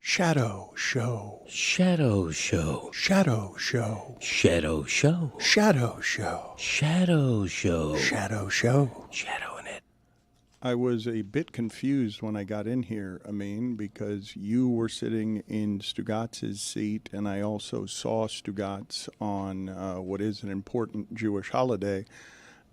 Shadow Show. Shadow Show. Shadow Show. Shadow Show. Shadow Show. Shadow Show. Shadow Show. Shadowing it. I was a bit confused when I got in here, Amin, because you were sitting in Stugotz's seat, and I also saw Stugotz on what is an important Jewish holiday,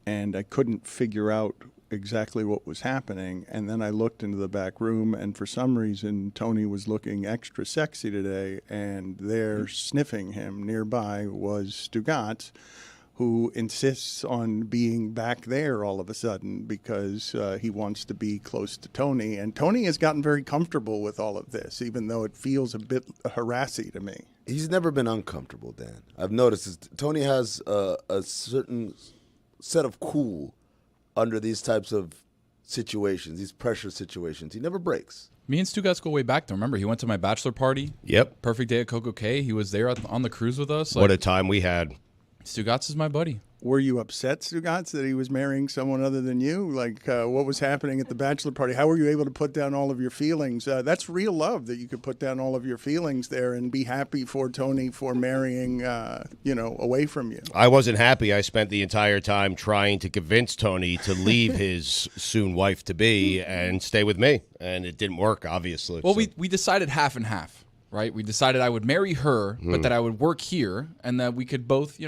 and I couldn't figure out exactly what was happening. And then I looked into the back room, and for some reason, Tony was looking extra sexy today, and there, sniffing him nearby, was Stugotz, who insists on being back there all of a sudden because he wants to be close to Tony. And Tony has gotten very comfortable with all of this, even though it feels a bit harassy to me. He's never been uncomfortable, Dan. I've noticed Tony has a certain set of cool under these types of situations, these pressure situations. He never breaks. Me and Stugotz go way back, though. Remember, he went to my bachelor party. Yep. Perfect day at Coco Cay. He was there on the cruise with us. What a time we had. Stugotz is my buddy. Were you upset, Stugotz, that he was marrying someone other than you? Like, what was happening at the bachelor party? How were you able to put down all of your feelings? That's real love, that you could put down all of your feelings there and be happy for Tony for marrying, away from you. I wasn't happy. I spent the entire time trying to convince Tony to leave his soon wife-to-be and stay with me, and it didn't work, obviously. Well, so. we decided half and half, right? We decided I would marry her, but that I would work here, and that we could both,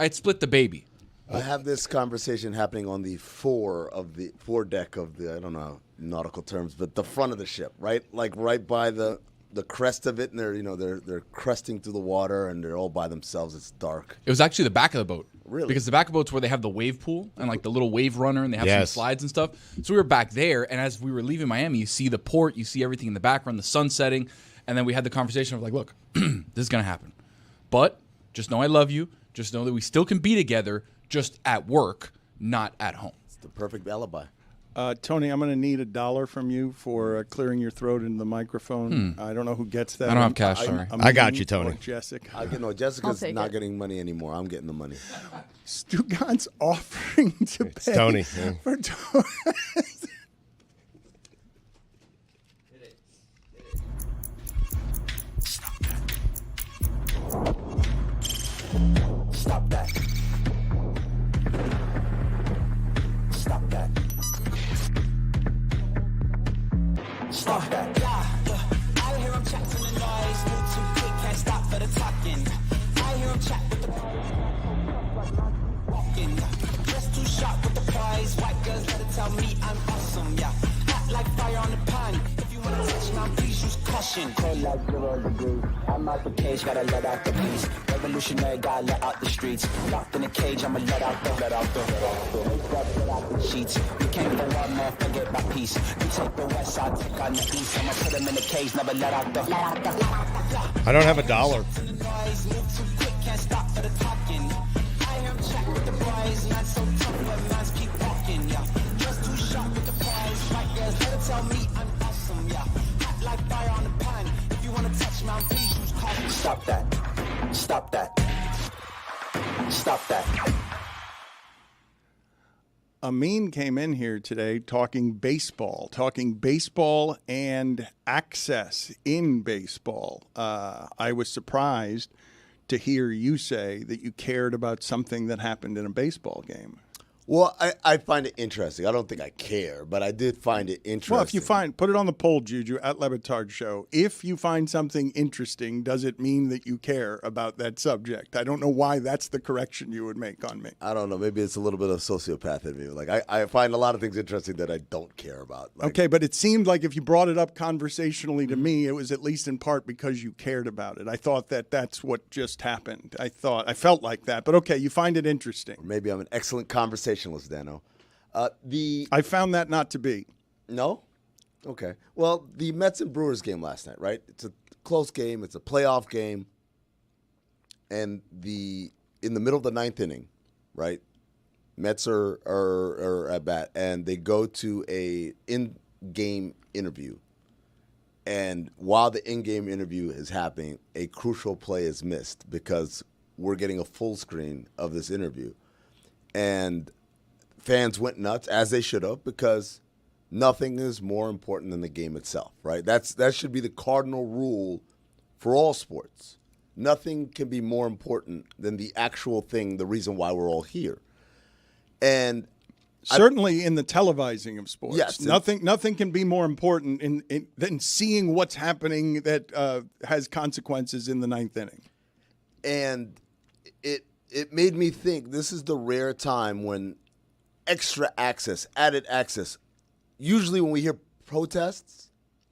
I'd split the baby. I have this conversation happening on the foredeck of the, I don't know nautical terms, but the front of the ship, right? Like right by the crest of it, and they're cresting through the water, and they're all by themselves. It's dark. It was actually the back of the boat. Really? Because the back of the boat's where they have the wave pool and like the little wave runner, and they have some Yes. slides and stuff. So we were back there, and as we were leaving Miami, you see the port, you see everything in the background, the sun setting, and then we had the conversation of like, look, this is going to happen. But just know I love you. Just know that we still can be together, just at work, not at home. It's the perfect alibi. Tony, I'm going to need $1 from you for clearing your throat into the microphone. I don't know who gets that. I don't have cash, sorry. I got you, Tony. Or Jessica. Jessica's not getting money anymore. I'm getting the money. Stugotz offering to It's pay Tony. for Tony. Stop that. Stop that. Stop that. I hear him chat to the noise. Move too quick, can't stop for the talking. I hear him chat with the walking. Just too sharp with the prize. White girls let it tell me I'm awesome, yeah. Hot like fire on the pan. If you wanna touch me, please use caution. Cold like 0 degrees. I'm out the cage, gotta let out the beast. Revolutionary, gotta let out the streets. Locked in a cage, I'ma let out the sheets. We came for one man, forget my peace. You take the west side, take on the east. I'ma put them in the cage, never let out the. I don't have $1. Move too quick, can't stop for the talking. I hear him chat with the boys, not so tough, but minds keep walking, yeah. Just too sharp with the prize. White girls, let it tell me I'm awesome, yeah. Hot like fire on the pan. If you wanna touch me, please use caution. Stop that. Stop that. Stop that. Amin came in here today talking baseball and access in baseball. I was surprised to hear you say that you cared about something that happened in a baseball game. Well, I find it interesting. I don't think I care, but I did find it interesting. Well, if you put it on the poll, Juju, at Le Batard Show. If you find something interesting, does it mean that you care about that subject? I don't know why that's the correction you would make on me. I don't know. Maybe it's a little bit of sociopath in me. Like I find a lot of things interesting that I don't care about. Like, Okay, but it seemed like if you brought it up conversationally to me, it was at least in part because you cared about it. I thought that that's what just happened. I felt like that. But okay, you find it interesting. maybe I'm an excellent conversationalist, Dano. I found that not to be. No? Okay. Well, the Mets and Brewers game last night, right? It's a close game. It's a playoff game. And in the middle of the ninth inning, right? Mets are at bat, and they go to a in-game interview. And while the in-game interview is happening, a crucial play is missed because we're getting a full screen of this interview. And fans went nuts, as they should have, because nothing is more important than the game itself, right? That should be the cardinal rule for all sports. Nothing can be more important than the actual thing, the reason why we're all here. And certainly in the televising of sports, yes, nothing can be more important than seeing what's happening that has consequences in the ninth inning. And it made me think this is the rare time when extra access, added access. Usually when we hear protests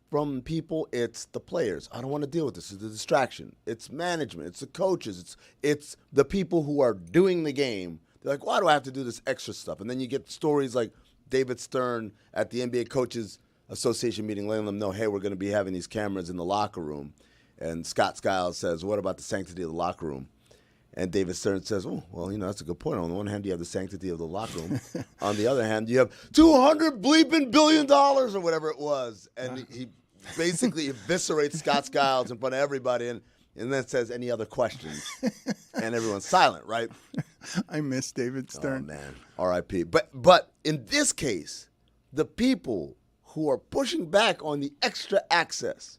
from people, it's the players. I don't want to deal with this. It's a distraction. It's management. It's the coaches. It's the people who are doing the game. They're like, why do I have to do this extra stuff? And then you get stories like David Stern at the NBA Coaches Association meeting letting them know, hey, we're going to be having these cameras in the locker room. And Scott Skiles says, what about the sanctity of the locker room? And David Stern says, oh, well, that's a good point. On the one hand, you have the sanctity of the locker room. On the other hand, you have $200 bleeping billion or whatever it was. And he basically eviscerates Scott Skiles in front of everybody and then says, any other questions? And everyone's silent, right? I miss David Stern. Oh, man. R.I.P. But in this case, the people who are pushing back on the extra access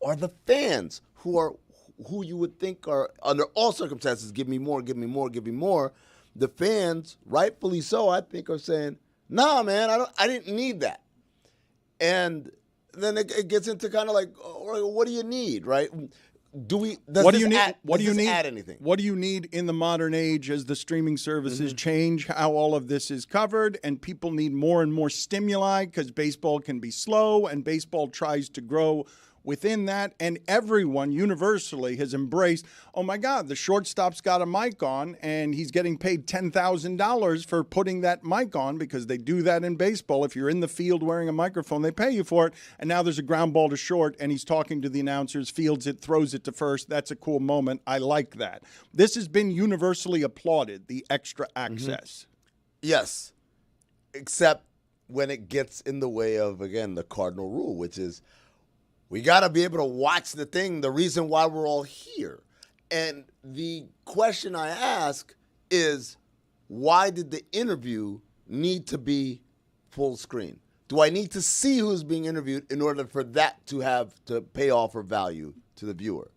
are the fans who you would think are, under all circumstances, give me more, give me more, give me more. The fans, rightfully so, I think, are saying, nah, man, I didn't need that. And then it gets into kind of like, what do you need, right? What do you need? Add anything? What do you need in the modern age as the streaming services change, how all of this is covered, and people need more and more stimuli because baseball can be slow and baseball tries to grow within that, and everyone universally has embraced, oh my God, the shortstop's got a mic on and he's getting paid $10,000 for putting that mic on because they do that in baseball. If you're in the field wearing a microphone, they pay you for it. And now there's a ground ball to short and he's talking to the announcers, fields it, throws it to first. That's a cool moment. I like that. This has been universally applauded, the extra access. Yes, except when it gets in the way of, again, the cardinal rule, which is, we got to be able to watch the thing, the reason why we're all here. And the question I ask is, why did the interview need to be full screen? Do I need to see who's being interviewed in order for that to pay off for value to the viewer?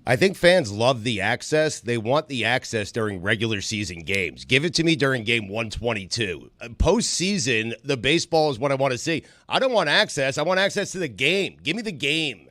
I think fans love the access. They want the access during regular season games. Give it to me during game 122. Postseason, the baseball is what I want to see. I don't want access. I want access to the game. Give me the game.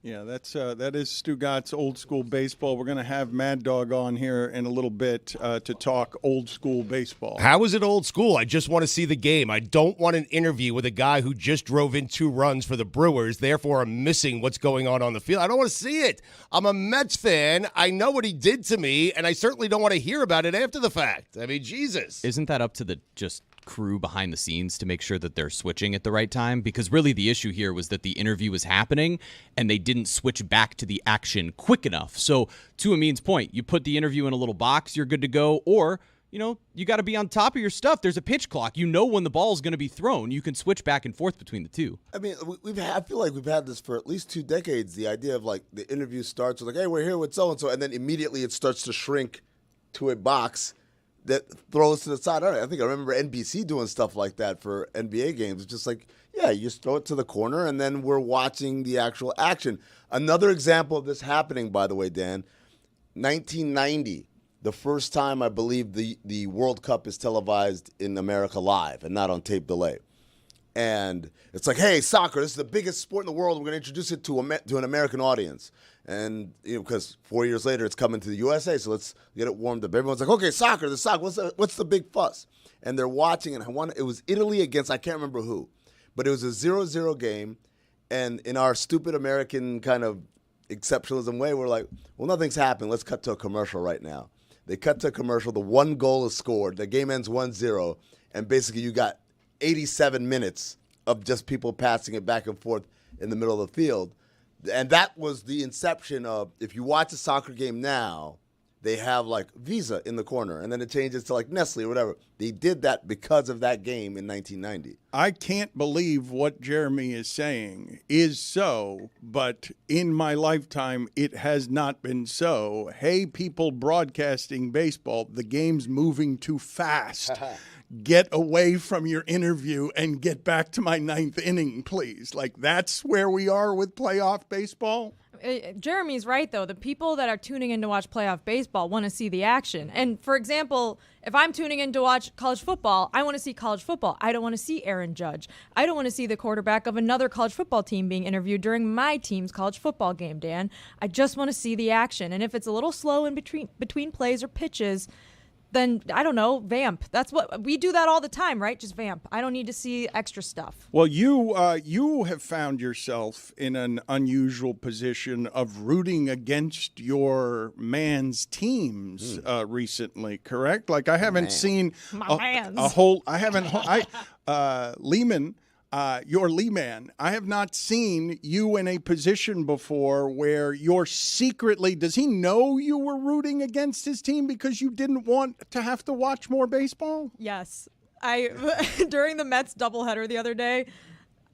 Yeah, that is Stugotz old school baseball. We're going to have Mad Dog on here in a little bit to talk old school baseball. How is it old school? I just want to see the game. I don't want an interview with a guy who just drove in 2 runs for the Brewers. Therefore, I'm missing what's going on the field. I don't want to see it. I'm a Mets fan. I know what he did to me, and I certainly don't want to hear about it after the fact. I mean, Jesus. Isn't that up to the just crew behind the scenes to make sure that they're switching at the right time? Because really the issue here was that the interview was happening and they didn't switch back to the action quick enough. So to Amin's point, you put the interview in a little box, you're good to go, or you got to be on top of your stuff. There's a pitch clock. You know when the ball is going to be thrown. You can switch back and forth between the two. I mean, I feel like we've had this for at least 2 decades, the idea of like the interview starts with like, hey, we're here with so-and-so, and then immediately it starts to shrink to a box that throws to the side. I think I remember NBC doing stuff like that for NBA games. It's just like, yeah, you just throw it to the corner, and then we're watching the actual action. Another example of this happening, by the way, Dan, 1990, the first time I believe the World Cup is televised in America live and not on tape delay. And it's like, hey, soccer, this is the biggest sport in the world. We're going to introduce it to an American audience. And, because 4 years later it's coming to the USA, so let's get it warmed up. Everyone's like, okay, soccer, what's the big fuss? And they're watching, and it was Italy against, I can't remember who, but it was a 0-0 game. And in our stupid American kind of exceptionalism way, we're like, well, nothing's happened. Let's cut to a commercial right now. They cut to a commercial. The 1 goal is scored. The game ends 1-0. And basically you got 87 minutes of just people passing it back and forth in the middle of the field. And that was the inception of, if you watch a soccer game now, they have like Visa in the corner, and then it changes to like Nestle or whatever. They did that because of that game in 1990. I can't believe what Jeremy is saying is so, but in my lifetime, it has not been so. Hey, people broadcasting baseball, the game's moving too fast. get away from your interview and get back to my ninth inning, please. Like, that's where we are with playoff baseball. Jeremy's right, though. The people that are tuning in to watch playoff baseball want to see the action. And, for example, if I'm tuning in to watch college football, I want to see college football. I don't want to see Aaron Judge. I don't want to see the quarterback of another college football team being interviewed during my team's college football game, Dan. I just want to see the action. And if it's a little slow in between plays or pitches, then, I don't know, vamp. That's what we do that all the time, right? Just vamp. I don't need to see extra stuff. Well, you have found yourself in an unusual position of rooting against your man's teams recently, correct? Like, I haven't seen a whole. I haven't. Lehman. Your Lee man, I have not seen you in a position before where you're secretly, does he know you were rooting against his team because you didn't want to have to watch more baseball? Yes. During the Mets doubleheader the other day,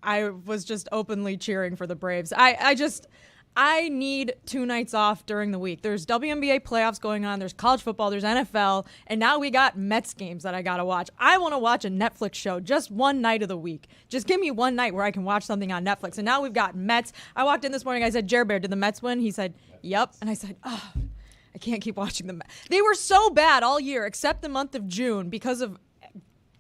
I was just openly cheering for the Braves. I need 2 nights off during the week. There's WNBA playoffs going on. There's college football. There's NFL. And now we got Mets games that I got to watch. I want to watch a Netflix show just one night of the week. Just give me one night where I can watch something on Netflix. And now we've got Mets. I walked in this morning. I said, Jer Bear, did the Mets win? He said, yep. And I said, oh, I can't keep watching the Mets. They were so bad all year except the month of June because of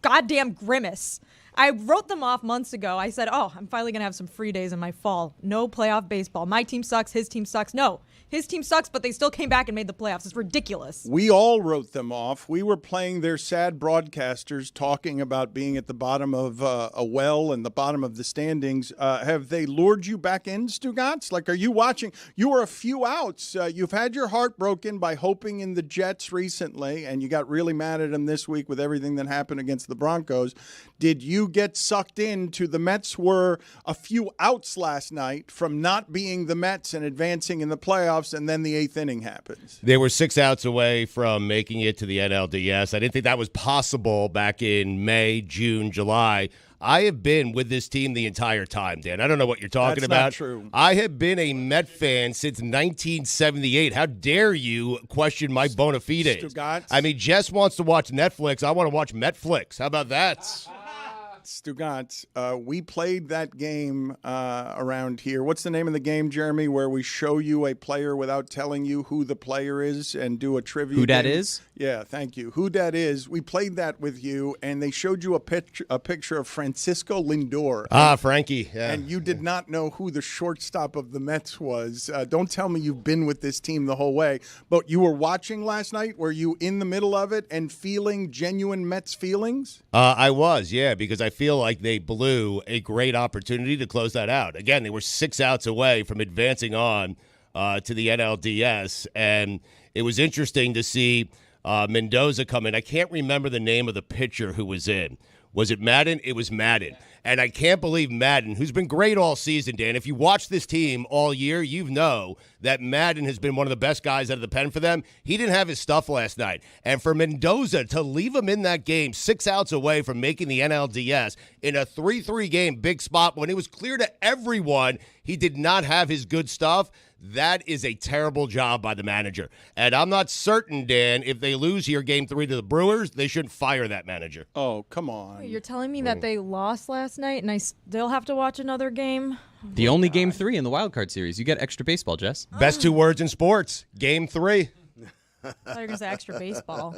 goddamn Grimace. I wrote them off months ago. I said, oh, I'm finally going to have some free days in my fall. No playoff baseball. My team sucks. His team sucks. No, his team sucks, but they still came back and made the playoffs. It's ridiculous. We all wrote them off. We were playing their sad broadcasters talking about being at the bottom of a well and the bottom of the standings. Have they lured you back in, Stugotz? Like, are you watching? You were a few outs. You've had your heart broken by hoping in the Jets recently, and you got really mad at them this week with everything that happened against the Broncos. Did you get sucked into the Mets were a few outs last night from not being the Mets and advancing in the playoffs, and then the 8th inning happens? They were 6 outs away from making it to the NLDS. I didn't think that was possible back in May, June, July. I have been with this team the entire time, Dan. I don't know what you're talking about. That's not true. I have been a Met fan since 1978. How dare you question my bona fides? Stugotz. I mean, Jess wants to watch Netflix. I want to watch Metflix. How about that? Stugotz, we played that game around here. What's the name of the game, Jeremy, where we show you a player without telling you who the player is and do a trivia Who dat game? is? Yeah, thank you. Who dat is. We played that with you, and they showed you a picture of Francisco Lindor. Frankie. Yeah. And you did not know who the shortstop of the Mets was. Don't tell me you've been with this team the whole way. But you were watching last night? Were you in the middle of it and feeling genuine Mets feelings? I was, yeah, because I feel like they blew a great opportunity to close that out. Again, they were 6 outs away from advancing on to the NLDS, and it was interesting to see Mendoza come in. I can't remember the name of the pitcher who was in. Was it Madden? It was Madden. And I can't believe Madden, who's been great all season, Dan. If you watch this team all year, you know that Madden has been one of the best guys out of the pen for them. He didn't have his stuff last night. And for Mendoza to leave him in that game 6 outs away from making the NLDS in a 3-3 game big spot when it was clear to everyone he did not have his good stuff, that is a terrible job by the manager. And I'm not certain, Dan, if they lose here game 3 to the Brewers, they shouldn't fire that manager. Oh, come on. You're telling me that they lost last night and I still have to watch another game? The only game 3 in the wild card series. You get extra baseball, Jess. Best 2 words in sports, game 3. I thought you were going to say extra baseball.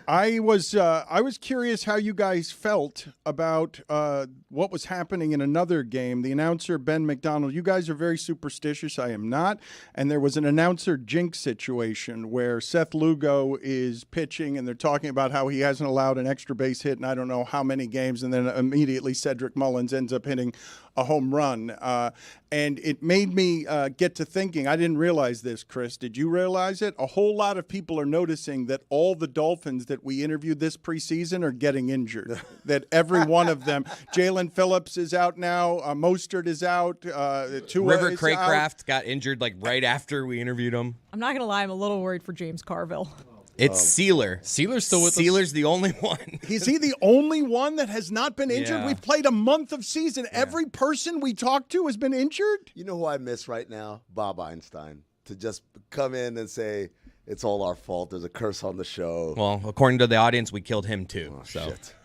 I was curious how you guys felt about what was happening in another game. The announcer, Ben McDaniel, you guys are very superstitious. I am not. And there was an announcer jinx situation where Seth Lugo is pitching and they're talking about how he hasn't allowed an extra base hit in I don't know how many games. And then immediately Cedric Mullins ends up hitting a home run. And it made me get to thinking, I didn't realize this, Chris. Did you realize it? A whole lot of people are noticing that all the Dolphins that we interviewed this preseason are getting injured. That every one of them, Jalen Phillips is out now, Mostert is out, Tua River is Craycraft got injured like right after we interviewed him. I'm not going to lie, I'm a little worried for James Carville. It's Sealer. Sealer's still with us. Sealer's the only one. Is he the only one that has not been injured? Yeah. We've played a month of season. Every person we talked to has been injured? You know who I miss right now? Bob Einstein. To just come in and say, it's all our fault. There's a curse on the show. Well, according to the audience, we killed him too. Oh, so shit.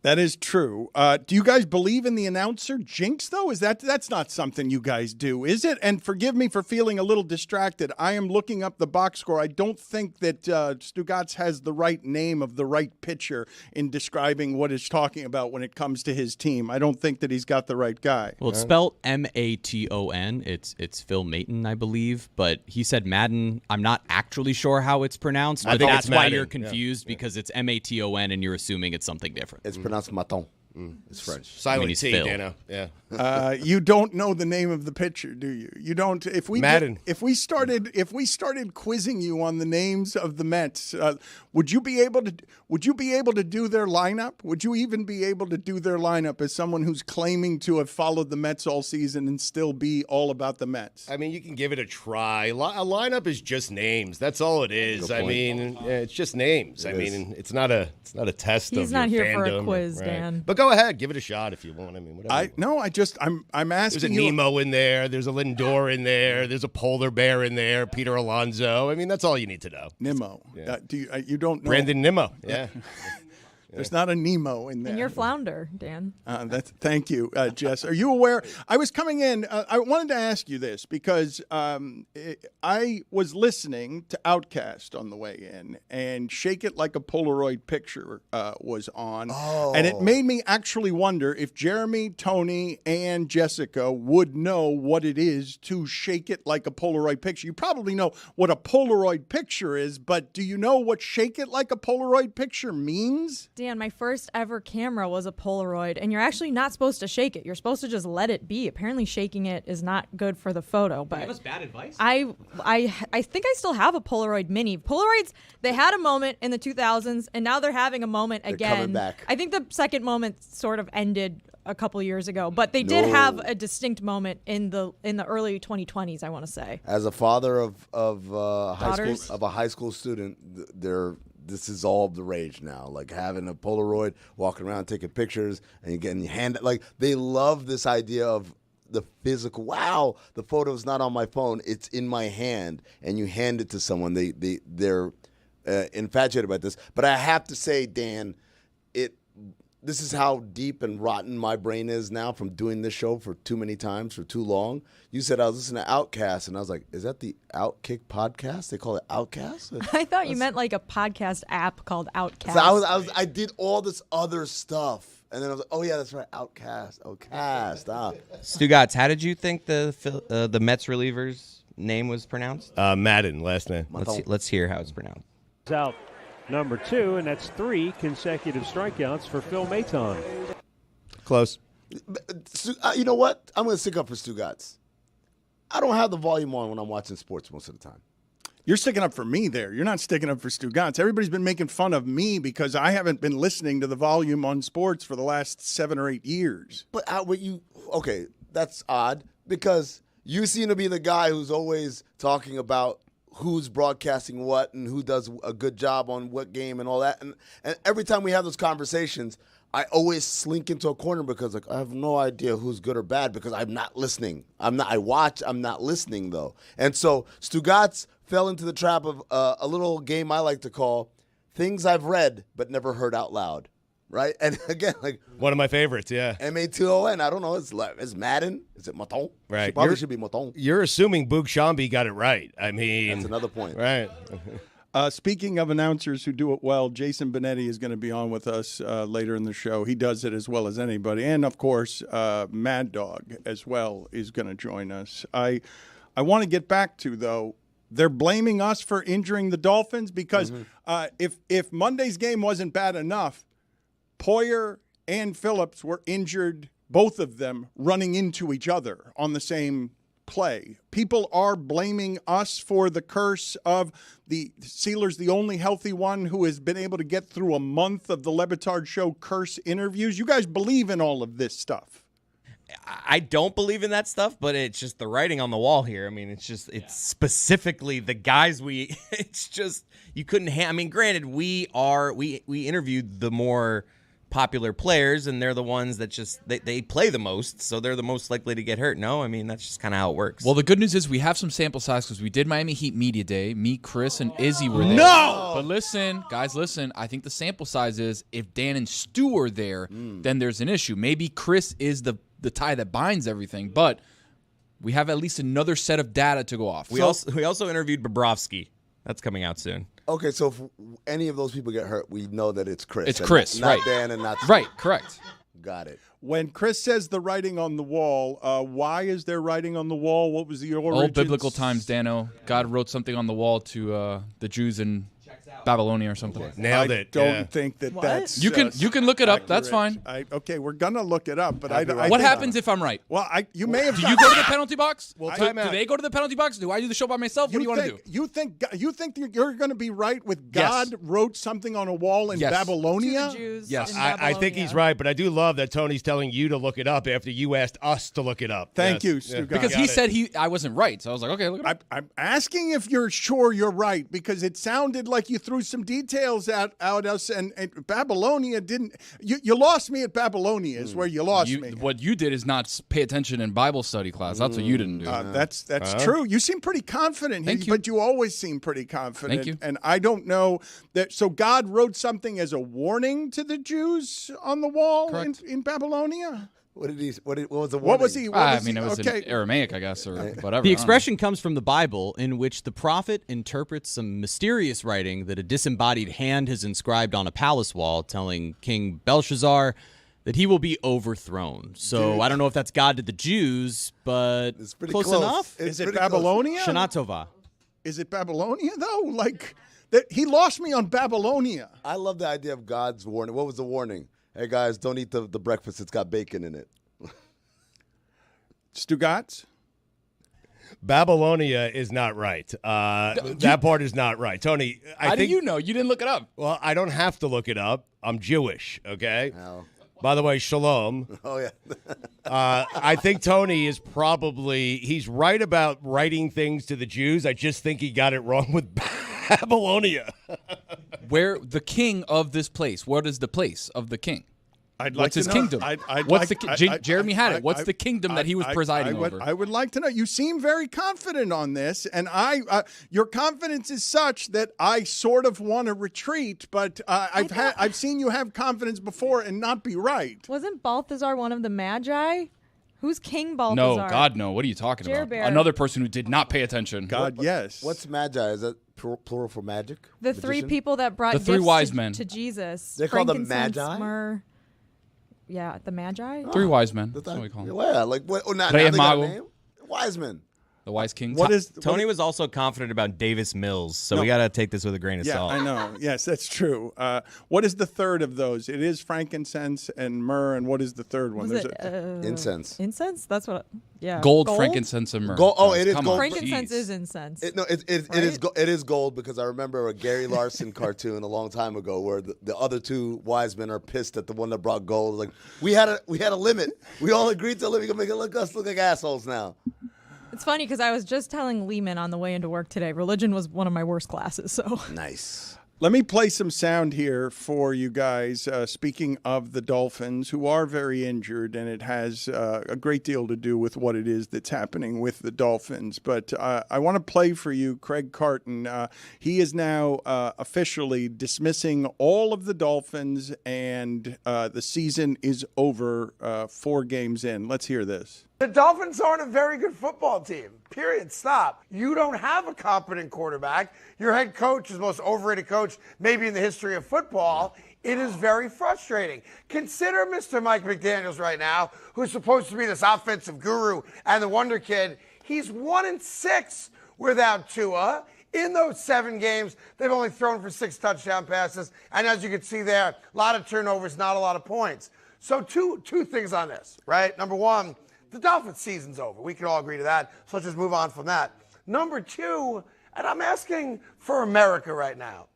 That is true. Do you guys believe in the announcer jinx, though? That's not something you guys do, is it? And forgive me for feeling a little distracted. I am looking up the box score. I don't think that Stugotz has the right name of the right pitcher in describing what he's talking about when it comes to his team. I don't think that he's got the right guy. Well, it's spelled Maton. It's Phil Maton, I believe. But he said Madden. I'm not actually sure how it's pronounced, but think that's it's why Madden. you're confused because it's Maton and you're assuming it's something different. It's pronounced Maton. It's French. Silent he's T, Phil. Dano. Yeah. You don't know the name of the pitcher, do you? You don't. If we Madden. If we started quizzing you on the names of the Mets, would you be able to do their lineup? Would you even be able to do their lineup as someone who's claiming to have followed the Mets all season and still be all about the Mets? I mean, you can give it a try. A lineup is just names. That's all it is. I mean, it's just names. I mean, it's not a test of He's not your here for a fandom. quiz, Right. Dan. But go ahead, give it a shot if you want. I mean, whatever. I'm asking There's a you. Nemo in there. There's a Lindor in there. There's a polar bear in there. Peter Alonso. I mean, that's all you need to know. Nemo. Yeah. You don't know? Brandon Nimmo. Yeah. There's not a Nemo in there. And you're flounder, Dan. Thank you, Jess. Are you aware? I was coming in. I wanted to ask you this because I was listening to Outcast on the way in, and "Shake It Like a Polaroid Picture" was on, and it made me actually wonder if Jeremy, Tony, and Jessica would know what it is to shake it like a Polaroid picture. You probably know what a Polaroid picture is, but do you know what "shake it like a Polaroid picture" means? Dan, my first ever camera was a Polaroid, and you're actually not supposed to shake it. You're supposed to just let it be. Apparently, shaking it is not good for the photo. But That was bad advice. I think I still have a Polaroid Mini. Polaroids, they had a moment in the 2000s, and now they're having a moment again. coming back. I think the second moment sort of ended a couple years ago, but they did have a distinct moment in the early 2020s. I want to say. As a father of Daughters? a high school student, this is all the rage now. Like having a Polaroid, walking around taking pictures, and you're getting handed. Like they love this idea of the physical. Wow, the photo's not on my phone; it's in my hand, and you hand it to someone. They're infatuated about this. But I have to say, Dan, this is how deep and rotten my brain is now from doing this show for too many times for too long. You said I was listening to Outcast, and I was like, is that the Outkick podcast? They call it Outcast? I thought you meant like a podcast app called Outcast. So I did all this other stuff. And then I was like, oh, yeah, that's right, Outcast. Stugotz, how did you think the Mets reliever's name was pronounced? Madden, last name. Let's hear how it's pronounced. Out number 2, and that's 3 consecutive strikeouts for Phil Maton. Close. You know what? I'm going to stick up for Stugotz. I don't have the volume on when I'm watching sports most of the time. You're sticking up for me there. You're not sticking up for Stugotz. Everybody's been making fun of me because I haven't been listening to the volume on sports for the last 7 or 8 years. But okay, that's odd because you seem to be the guy who's always talking about who's broadcasting what and who does a good job on what game and all that. And every time we have those conversations, I always slink into a corner because I have no idea who's good or bad because I'm not listening. I watch, I'm not listening though. And so Stugotz fell into the trap of a little game I like to call things I've read but never heard out loud. Right? And again, like One of my favorites, yeah. Maton, I don't know. It's Madden. Is it Maton? Right. Probably should be Maton. You're assuming Boog Shambi got it right. I mean, That's another point. Right. Speaking of announcers who do it well, Jason Benetti is going to be on with us later in the show. He does it as well as anybody. And, of course, Mad Dog as well is going to join us. I want to get back to, though, they're blaming us for injuring the Dolphins because if Monday's game wasn't bad enough, Poyer and Phillips were injured, both of them running into each other on the same play. People are blaming us for the curse of the Sealer's the only healthy one who has been able to get through a month of the Le Batard Show curse interviews. You guys believe in all of this stuff. I don't believe in that stuff, but it's just the writing on the wall here. I mean, it's specifically the guys it's just, you couldn't, I mean, granted, we interviewed the more popular players, and they're the ones that just they play the most, so they're the most likely to get hurt. No, I mean that's just kind of how it works. Well, the good news is we have some sample size because we did Miami Heat Media Day. Me, Chris, and Izzy were there. No! But listen, guys, listen. I think the sample size is if Dan and Stu are there, then there's an issue. Maybe Chris is the tie that binds everything, but we have at least another set of data to go off. we also interviewed Bobrovsky. That's coming out soon. Okay, so if any of those people get hurt, we know that it's Chris. It's and Chris, not right? Dan and not Right, correct. Got it. When Chris says the writing on the wall, why is there writing on the wall? What was the origin? Old biblical times, Dano. God wrote something on the wall to the Jews in Babylonia or something. Nailed it. I don't yeah. think that What? that's You can look it up. That's accurate. fine. Okay, we're gonna look it up, but I What think- happens if I'm right? Well, you may have. Do you go to the penalty box? Well, do time out. they go to the penalty box? Do I do the show by myself? What do you want to do? You think you're going to be right with Yes. God wrote something on a wall in Yes. Babylonia? To the Jews Yes. in I think he's Babylonia. right, but I do love that Tony's telling you to look it up after you asked us to look it up. Thank Yes. you, Stu. Because Got he it. said I wasn't right. So I was like, okay, look it up. I'm asking if you're sure you're right because it sounded like you threw some details out us and Babylonia didn't. You lost me at Babylonia is where you lost me. What you did is not pay attention in Bible study class. That's what you didn't do. That's true. You seem pretty confident here, Thank you. but you always seem pretty confident. Thank you. And I don't know that. So God wrote something as a warning to the Jews on the wall in Babylonia. What did he? What was the? What was he? What I was mean, he? it was Okay. in Aramaic, I guess, or whatever. The expression comes from the Bible, in which the prophet interprets some mysterious writing that a disembodied hand has inscribed on a palace wall, telling King Belshazzar that he will be overthrown. So I don't know if that's God to the Jews, but It's pretty close close. enough. Is it pretty close. Babylonia? Shana Tova. Is it Babylonia though? Like that he lost me on Babylonia. I love the idea of God's warning. What was the warning? Hey guys, don't eat the breakfast. It's got bacon in it. Stugotz? Babylonia is not right. That part is not right. Tony, How do you know? You didn't look it up. Well, I don't have to look it up. I'm Jewish, okay? Oh. By the way, shalom. Oh yeah. I think Tony is he's right about writing things to the Jews. I just think he got it wrong with Babylonia. Where the king of this place? What is the place of the king? to What's his know. kingdom? What's Jeremy had it. What's the kingdom that he was presiding over? I would like to know. You seem very confident on this, and your confidence is such that I sort of want to retreat. But I've seen you have confidence before and not be right. Wasn't Balthazar one of the Magi? Who's King Balthazar? No, God, no. What are you talking about? Jerbear. Another person who did not pay attention. God, yes. What's magi? Is that plural for magic? The three Magician? people that brought The three gifts wise to, men. to Jesus. They're called the Frankincense, Magi? myrrh. Yeah, the Magi. Three wise men. That's what we call them. Well, like what? Oh, now Rey they got a Mago. name. Wise men. The wise king. What is Tony was also confident about Davis Mills, so we got to take this with a grain of Yeah, salt. I know. Yes, that's true. What is the third of those? It is frankincense and myrrh, and what is the third one? Was There's it Incense. incense? That's what. Yeah. Gold, frankincense, and myrrh. Gold- oh, it is Come gold. on, Frankincense jeez. is incense. It is gold because I remember a Gary Larson cartoon a long time ago where the other two wise men are pissed at the one that brought gold. Like we had a limit. We all agreed to a limit. We can make us look like assholes now. It's funny because I was just telling Lehman on the way into work today. Religion was one of my worst classes. So Nice. Let me play some sound here for you guys. Speaking of the Dolphins, who are very injured, and it has a great deal to do with what it is that's happening with the Dolphins. But I want to play for you Craig Carton. He is now officially dismissing all of the Dolphins, and the season is over 4 games in. Let's hear this. The Dolphins aren't a very good football team. Period. Stop. You don't have a competent quarterback. Your head coach is the most overrated coach maybe in the history of football. It is very frustrating. Consider Mr. Mike McDaniels right now, who's supposed to be this offensive guru and the wonder kid. He's 1-6 without Tua. In those 7 games, they've only thrown for 6 touchdown passes. And as you can see there, a lot of turnovers, not a lot of points. So two things on this, right? Number one, the Dolphins season's over. We can all agree to that. So let's just move on from that. Number 2, and I'm asking for America right now.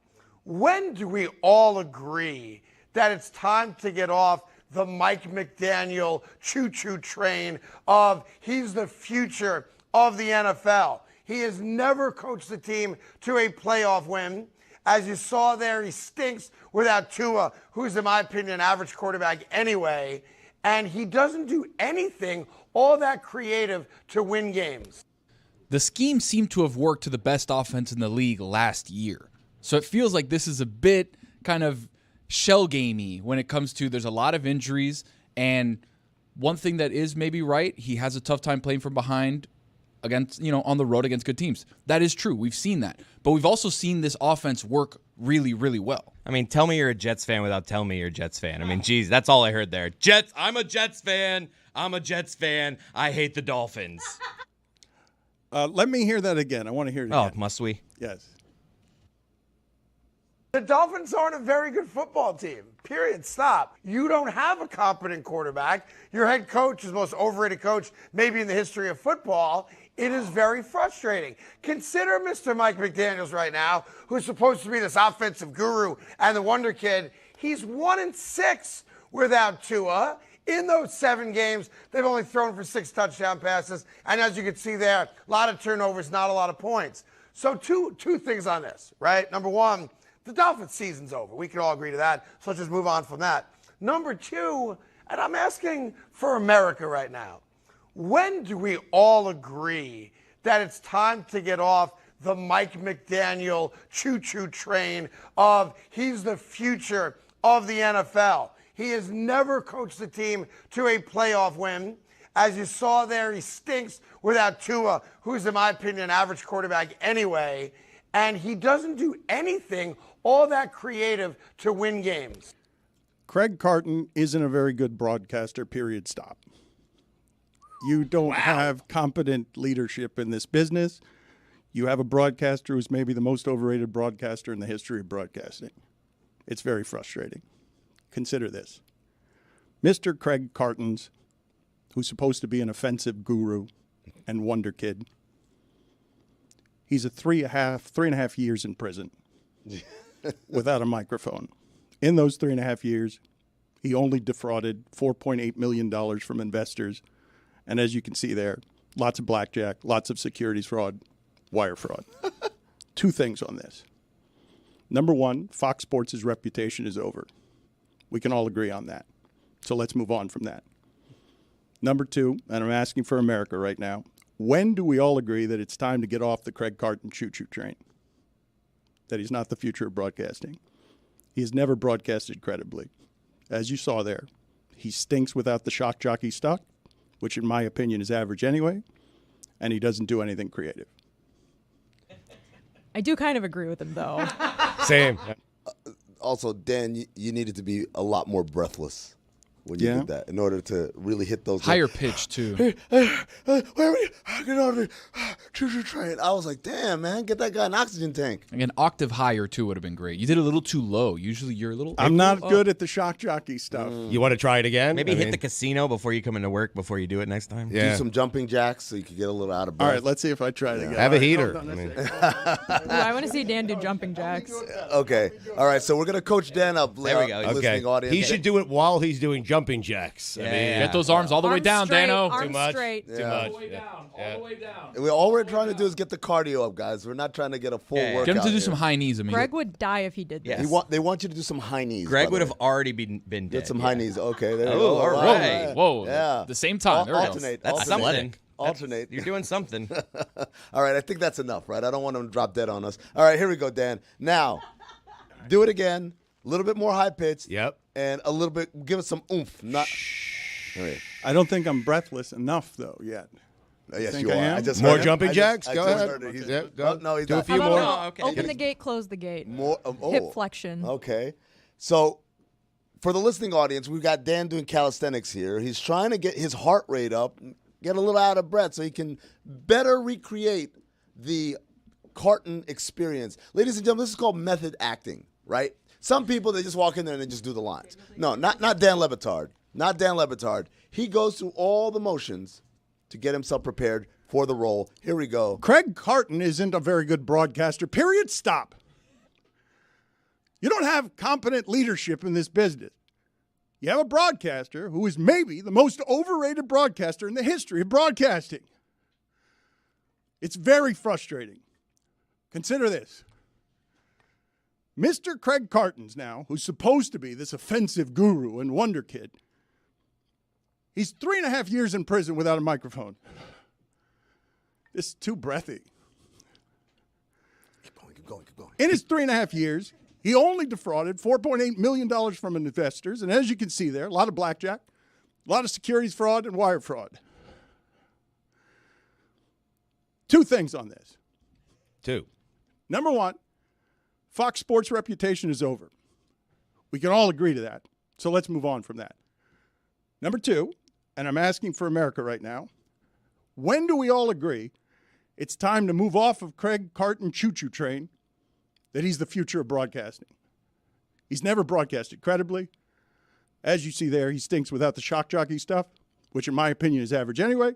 When do we all agree that it's time to get off the Mike McDaniel choo-choo train of he's the future of the NFL? He has never coached the team to a playoff win. As you saw there, he stinks without Tua, who's, in my opinion, an average quarterback anyway. And he doesn't do anything all that creative to win games. The scheme seemed to have worked to the best offense in the league last year. So it feels like this is a bit kind of shell gamey when it comes to there's a lot of injuries. And one thing that is maybe right, he has a tough time playing from behind against, on the road against good teams. That is true. We've seen that. But we've also seen this offense work really, really well. I mean, tell me you're a Jets fan without telling me you're a Jets fan. I mean, geez, that's all I heard there. Jets, I'm a Jets fan. I'm a Jets fan. I hate the Dolphins. Let me hear that again. I want to hear it again. Oh, must we? Yes. The Dolphins aren't a very good football team. Period. Stop. You don't have a competent quarterback. Your head coach is the most overrated coach maybe in the history of football. It is very frustrating. Consider Mr. Mike McDaniels right now, who's supposed to be this offensive guru and the wonder kid. He's 1-6 without Tua. In those 7 games, they've only thrown for 6 touchdown passes. And as you can see there, a lot of turnovers, not a lot of points. So two things on this, right? Number one, the Dolphins season's over. We can all agree to that. So let's just move on from that. Number 2, and I'm asking for America right now. When do we all agree that it's time to get off the Mike McDaniel choo-choo train of he's the future of the NFL? He has never coached the team to a playoff win. As you saw there, he stinks without Tua, who's, in my opinion, an average quarterback anyway. And he doesn't do anything all that creative to win games. Craig Carton isn't a very good broadcaster, period, stop. You don't have competent leadership in this business. You have a broadcaster who's maybe the most overrated broadcaster in the history of broadcasting. It's very frustrating. Consider this. Mr. Craig Cartons, who's supposed to be an offensive guru and wonder kid, he's a 3.5 years in prison without a microphone. In those 3.5 years, he only defrauded $4.8 million from investors. And as you can see there, lots of blackjack, lots of securities fraud, wire fraud. 2 things on this. Number 1, Fox Sports' reputation is over. We can all agree on that. So let's move on from that. Number 2, and I'm asking for America right now, when do we all agree that it's time to get off the Craig Carton choo-choo train? That he's not the future of broadcasting. He has never broadcasted credibly. As you saw there, he stinks without the shock jockey stuck, which in my opinion is average anyway, and he doesn't do anything creative. I do kind of agree with him, though. Same. Also, Dan, you needed to be a lot more breathless when you did that in order to really hit those higher pitch too. Get on the choo-choo train. I was like, damn, man, get that guy an oxygen tank. Like an octave higher too would have been great. You did a little too low. Usually you're a little. I'm not good at the shock jockey stuff. You want to try it again? Maybe hit the casino before you come into work before you do it next time. Yeah. Do some jumping jacks so you can get a little out of breath. All right, let's see if I try it again. Have a All right, heater. hold on a I mean- second. Ooh, I want to see Dan do jumping jacks. Okay. All right, so we're going to coach Dan up. There we go. Okay. Listening audience. He should do it while he's doing jumping jacks. I mean, Get those arms all the way Arms down, straight, Dano. arms Too much. straight. Too Yeah. much. All the way down. All the way down. All we're trying to do is get the cardio up, guys. We're not trying to get a full workout. Get him to do here. some high knees. I mean, Greg would die if he did this. Yes. They want you to do some high knees. Greg by the would way. have already been dead. Get some high knees. Okay, there you Oh, go. all right. Whoa. Yeah. The same time. There we go. Alternate. That's alternate. something. Alternate. You're doing something. All right, I think that's enough, right? I don't want them to drop dead on us. All right, here we go, Dan. Now, do it again. A little bit more high pitched. Yep. And a little bit, give us some oomph. Not. All right. I don't think I'm breathless enough, though, yet. Yes, think you I are. am? I just More heard him. jumping I jacks? just Go just ahead. heard it. He's- Yeah, go. No, he's Do a not. few How more. about Oh, okay. open the gate, close the gate. More. Hip flexion. Okay. So, for the listening audience, we've got Dan doing calisthenics here. He's trying to get his heart rate up, get a little out of breath so he can better recreate the Carton experience. Ladies and gentlemen, this is called method acting, right? Some people, they just walk in there and they just do the lines. No, not Dan Le Batard. Not Dan Le Batard. He goes through all the motions to get himself prepared for the role. Here we go. Craig Carton isn't a very good broadcaster, period, stop. You don't have competent leadership in this business. You have a broadcaster who is maybe the most overrated broadcaster in the history of broadcasting. It's very frustrating. Consider this. Mr. Craig Cartons now, who's supposed to be this offensive guru and wonder kid, he's 3.5 years in prison without a microphone. This is too breathy. Keep going. In his 3.5 years, he only defrauded $4.8 million from investors. And as you can see there, a lot of blackjack, a lot of securities fraud and wire fraud. 2 things on this. 2. Number 1, Fox Sports' reputation is over. We can all agree to that. So let's move on from that. Number 2, and I'm asking for America right now, when do we all agree it's time to move off of Craig Carton choo-choo train, that he's the future of broadcasting? He's never broadcasted credibly. As you see there, he stinks without the shock jockey stuff, which in my opinion is average anyway,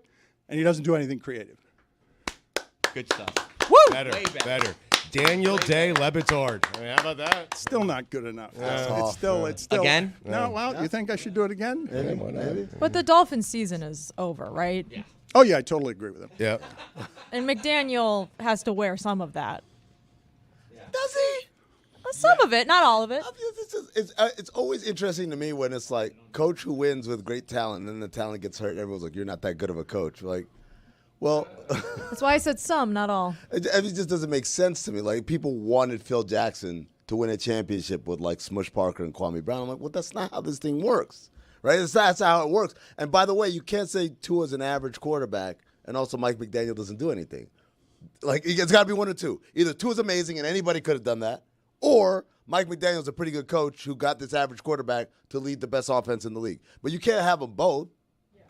and he doesn't do anything creative. Good stuff. Woo! Better. Daniel Le Batard. I mean, how about that? Still not good enough. Yeah. It's still Again? No, well, you think I should do it again? Maybe. But the Dolphins season is over, right? Yeah. Oh, yeah, I totally agree with him. Yeah. And McDaniel has to wear some of that. Does he? Some of it, not all of it. It's always interesting to me when it's like coach who wins with great talent, and then the talent gets hurt. And everyone's like, "You're not that good of a coach." Like, well, That's why I said some, not all. it just doesn't make sense to me. Like, people wanted Phil Jackson to win a championship with like Smush Parker and Kwame Brown. I'm like, well, that's not how this thing works, right? That's how it works. And by the way, you can't say Tua's an average quarterback and also Mike McDaniel doesn't do anything. Like, it's got to be one or two. Either Tua's amazing and anybody could have done that, or Mike McDaniel's a pretty good coach who got this average quarterback to lead the best offense in the league. But you can't have them both.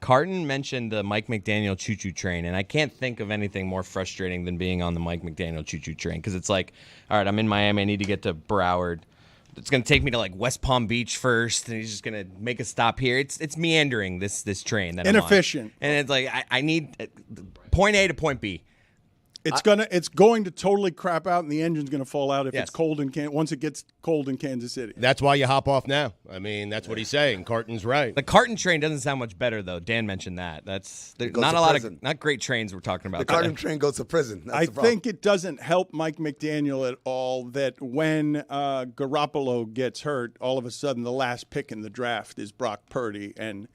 Carton mentioned the Mike McDaniel choo-choo train, and I can't think of anything more frustrating than being on the Mike McDaniel choo-choo train, because it's like, all right, I'm in Miami, I need to get to Broward. It's going to take me to like West Palm Beach first, and he's just going to make a stop here. It's meandering, this train that Inefficient. I'm on. And it's like, I need point A to point B. It's going to totally crap out, and the engine's going to fall out if it's cold once it gets cold in Kansas City. That's why you hop off now. I mean, that's what he's saying. Carton's right. The Carton train doesn't sound much better, though. Dan mentioned that. There's not a lot of not great trains we're talking about. The Carton train goes to prison. That's I the problem. think it doesn't help Mike McDaniel at all that when Garoppolo gets hurt, all of a sudden the last pick in the draft is Brock Purdy, and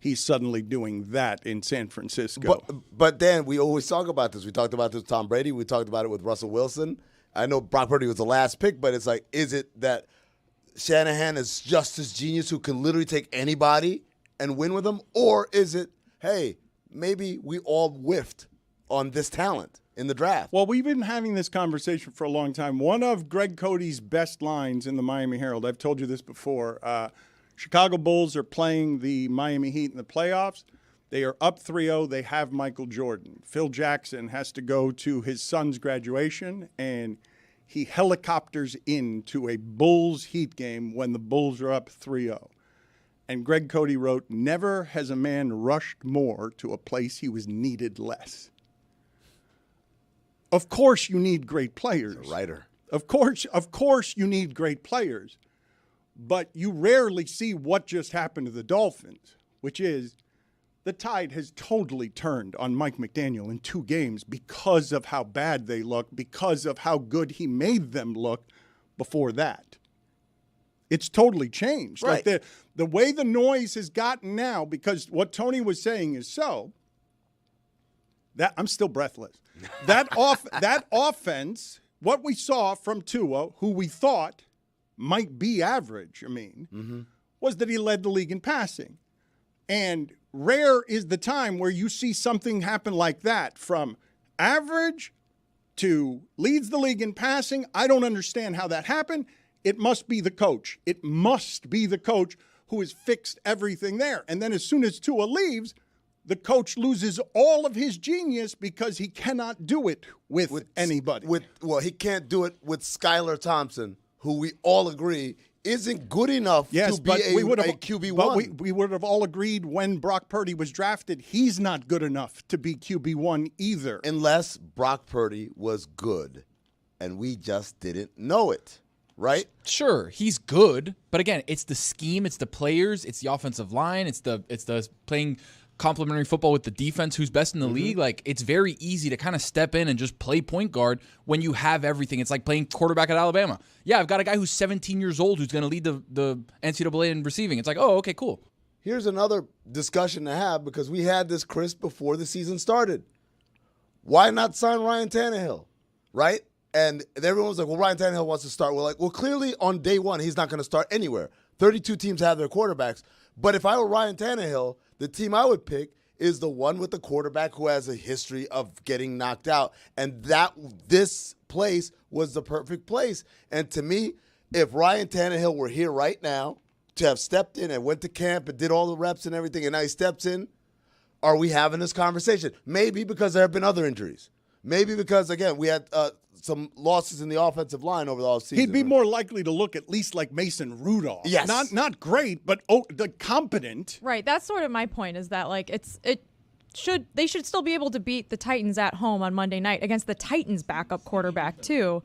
he's suddenly doing that in San Francisco. But Dan, we always talk about this. We talked about this with Tom Brady. We talked about it with Russell Wilson. I know Brock Purdy was the last pick, but it's like, is it that Shanahan is just this genius who can literally take anybody and win with them? Or is it, hey, maybe we all whiffed on this talent in the draft? Well, we've been having this conversation for a long time. One of Greg Cody's best lines in the Miami Herald, I've told you this before, Chicago Bulls are playing the Miami Heat in the playoffs. They are up 3-0. They have Michael Jordan. Phil Jackson has to go to his son's graduation, and he helicopters into a Bulls Heat game when the Bulls are up 3-0. And Greg Cody wrote, "Never has a man rushed more to a place he was needed less." Of course you need great players. He's a writer. Of course you need great players. But you rarely see what just happened to the Dolphins, which is the tide has totally turned on Mike McDaniel in 2 games because of how bad they look, because of how good he made them look before that. It's totally changed. Right. Like the way the noise has gotten now, because what Tony was saying is so, that I'm still breathless. That offense, what we saw from Tua, who we thought might be average, was that he led the league in passing. And rare is the time where you see something happen like that, from average to leads the league in passing. I don't understand how that happened. It must be the coach. It must be the coach who has fixed everything there. And then as soon as Tua leaves, the coach loses all of his genius because he cannot do it with anybody. He can't do it with Skylar Thompson, who we all agree isn't good enough to be a QB1. But we would have all agreed when Brock Purdy was drafted, he's not good enough to be QB1 either. Unless Brock Purdy was good, and we just didn't know it, right? Sure, he's good, but again, it's the scheme, it's the players, it's the offensive line, it's the playing complementary football with the defense who's best in the league, like it's very easy to kind of step in and just play point guard when you have everything. It's like playing quarterback at Alabama. Yeah, I've got a guy who's 17 years old who's going to lead the NCAA in receiving. It's like, oh, okay, cool. Here's another discussion to have because we had this, Chris, before the season started. Why not sign Ryan Tannehill, right? And everyone was like, well, Ryan Tannehill wants to start. We're like, well, clearly on day one, he's not going to start anywhere. 32 teams have their quarterbacks. But if I were Ryan Tannehill, the team I would pick is the one with the quarterback who has a history of getting knocked out. And this place was the perfect place. And to me, if Ryan Tannehill were here right now to have stepped in and went to camp and did all the reps and everything, and now he steps in, are we having this conversation? Maybe because there have been other injuries. Maybe because, again, we had some losses in the offensive line over the offseason. He'd be more likely to look at least like Mason Rudolph. Yes. Not great, but competent. Right. That's sort of my point is that, like, they should still be able to beat the Titans at home on Monday night against the Titans' backup quarterback, too.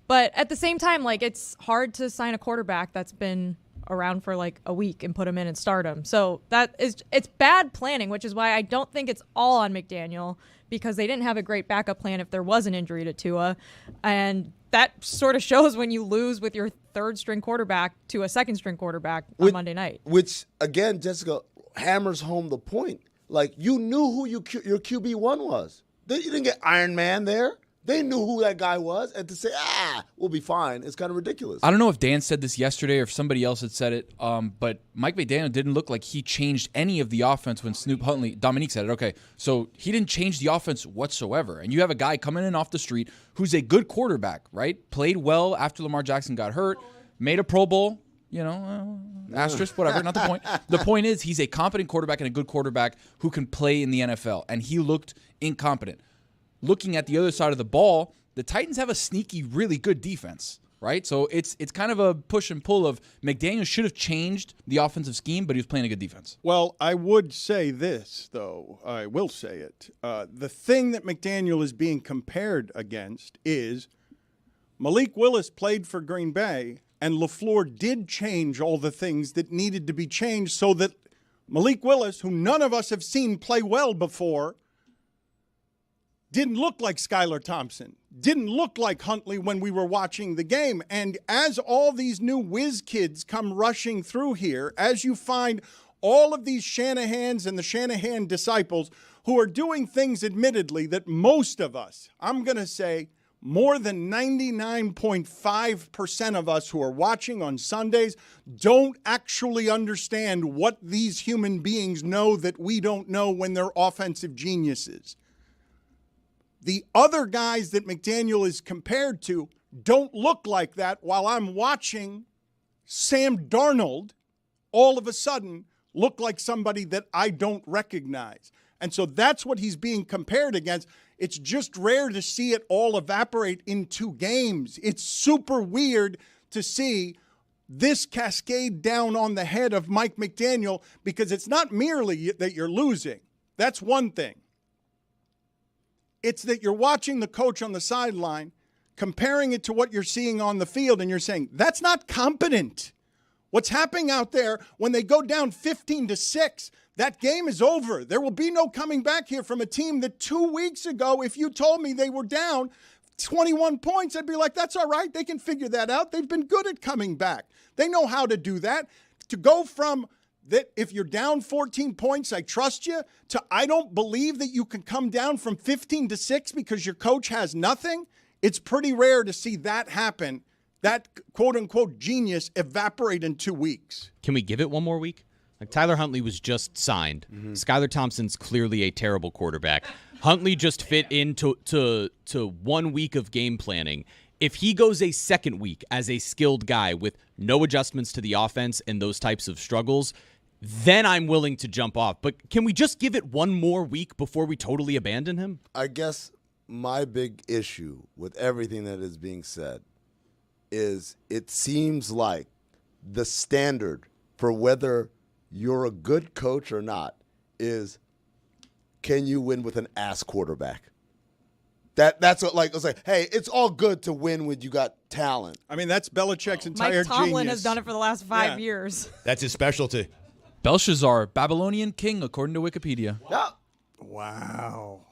But at the same time, like, it's hard to sign a quarterback that's been around for like a week and put him in and start him. So it's bad planning, which is why I don't think it's all on McDaniel, because they didn't have a great backup plan if there was an injury to Tua. And that sort of shows when you lose with your third string quarterback to a second string quarterback on Monday night. Which, again, Jessica, hammers home the point. Like, you knew who your QB1 was. You didn't get Iron Man there. They knew who that guy was, and to say, we'll be fine, it's kind of ridiculous. I don't know if Dan said this yesterday or if somebody else had said it, but Mike McDaniel didn't look like he changed any of the offense when Dominique said it. Okay, so he didn't change the offense whatsoever. And you have a guy coming in off the street who's a good quarterback, right? Played well after Lamar Jackson got hurt, made a Pro Bowl, asterisk, whatever, not the point. The point is he's a competent quarterback and a good quarterback who can play in the NFL, and he looked incompetent. Looking at the other side of the ball, the Titans have a sneaky, really good defense, right? So it's kind of a push and pull of McDaniel should have changed the offensive scheme, but he was playing a good defense. Well, I would say this, though. I will say it. The thing that McDaniel is being compared against is Malik Willis played for Green Bay, and LaFleur did change all the things that needed to be changed so that Malik Willis, who none of us have seen play well before, didn't look like Skylar Thompson, didn't look like Huntley when we were watching the game. And as all these new whiz kids come rushing through here, as you find all of these Shanahans and the Shanahan disciples who are doing things, admittedly, that most of us, I'm going to say more than 99.5% of us who are watching on Sundays don't actually understand what these human beings know that we don't know when they're offensive geniuses. The other guys that McDaniel is compared to don't look like that, while I'm watching Sam Darnold all of a sudden look like somebody that I don't recognize. And so that's what he's being compared against. It's just rare to see it all evaporate in 2 games. It's super weird to see this cascade down on the head of Mike McDaniel, because it's not merely that you're losing. That's one thing. It's that you're watching the coach on the sideline, comparing it to what you're seeing on the field, and you're saying, that's not competent. What's happening out there when they go down 15-6, that game is over. There will be no coming back here from a team that 2 weeks ago, if you told me they were down 21 points, I'd be like, that's all right. They can figure that out. They've been good at coming back. They know how to do that. To go from that if you're down 14 points, I trust you, to I don't believe that you can come down from 15-6 because your coach has nothing, it's pretty rare to see that happen, that quote-unquote genius evaporate in 2 weeks. Can we give it one more week? Like, Tyler Huntley was just signed. Skylar Thompson's clearly a terrible quarterback. Huntley just fit into 1 week of game planning. If he goes a second week as a skilled guy with no adjustments to the offense and those types of struggles, then I'm willing to jump off. But can we just give it one more week before we totally abandon him? I guess my big issue with everything that is being said is it seems like the standard for whether you're a good coach or not is, can you win with an ass quarterback? That's what, like, it's like, hey, it's all good to win when you got talent. I mean, that's Belichick's entire Mike Tomlin genius. has done it for the last 5 years. That's his specialty. Belshazzar, Babylonian king, according to Wikipedia. Yeah. Wow.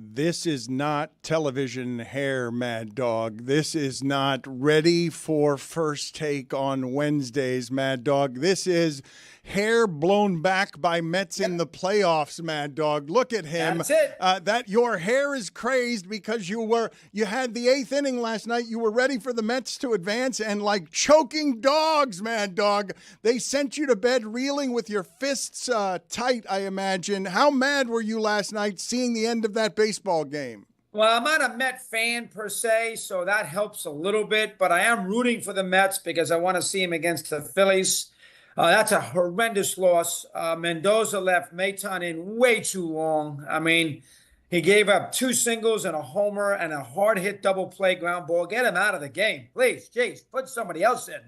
This is not television hair, Mad Dog. This is not ready for first take on Wednesdays, Mad Dog. This is hair blown back by Mets in the playoffs, Mad Dog. Look at him. That's it. That your hair is crazed because you had the 8th inning last night. You were ready for the Mets to advance, and like choking dogs, Mad Dog, they sent you to bed reeling with your fists tight, I imagine. How mad were you last night seeing the end of that baseball game? Well, I'm not a Met fan per se, so that helps a little bit, but I am rooting for the Mets because I want to see him against the Phillies. That's a horrendous loss. Mendoza left Maton in way too long. I mean, he gave up 2 singles and a homer and a hard-hit double play ground ball. Get him out of the game. Please, jeez, put somebody else in.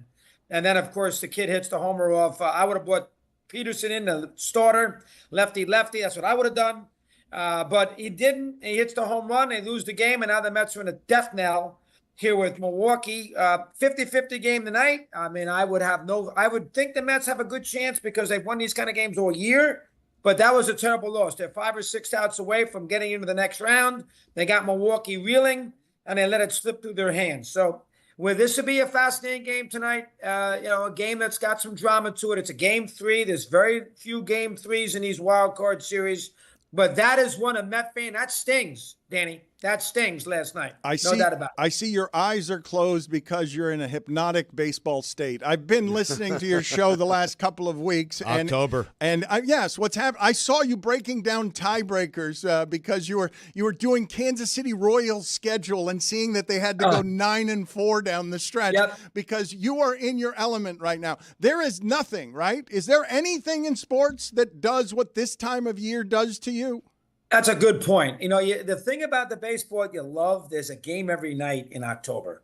And then, of course, the kid hits the homer off. I would have brought Peterson in, the starter, lefty-lefty. That's what I would have done. But he didn't. He hits the home run. They lose the game, and now the Mets are in a death knell here with Milwaukee. 50-50 game tonight. I mean, I would think the Mets have a good chance because they've won these kind of games all year, but that was a terrible loss. They're 5 or 6 outs away from getting into the next round. They got Milwaukee reeling, and they let it slip through their hands. So this will be a fascinating game tonight. A game that's got some drama to it. It's a game 3. There's very few game 3s in these wild card series, but that is one a Met fan. That stings, Danny. That stings last night. No doubt about it. I see your eyes are closed because you're in a hypnotic baseball state. I've been listening to your show the last couple of weeks. October. Yes, what's happened? I saw you breaking down tiebreakers because you were doing Kansas City Royals schedule and seeing that they had to go 9-4 down the stretch because you are in your element right now. There is nothing, right? Is there anything in sports that does what this time of year does to you? That's a good point. The thing about the baseball you love, there's a game every night in October.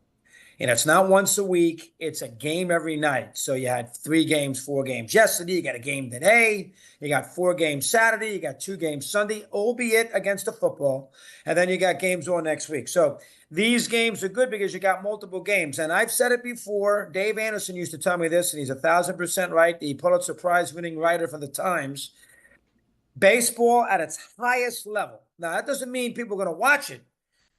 And it's not once a week. It's a game every night. So you had 3 games, 4 games yesterday. You got a game today. You got 4 games Saturday. You got 2 games Sunday, albeit against the football. And then you got games all next week. So these games are good because you got multiple games. And I've said it before. Dave Anderson used to tell me this, and he's 1,000% right. The Pulitzer Prize winning writer for the Times. Baseball at its highest level. Now, that doesn't mean people are going to watch it.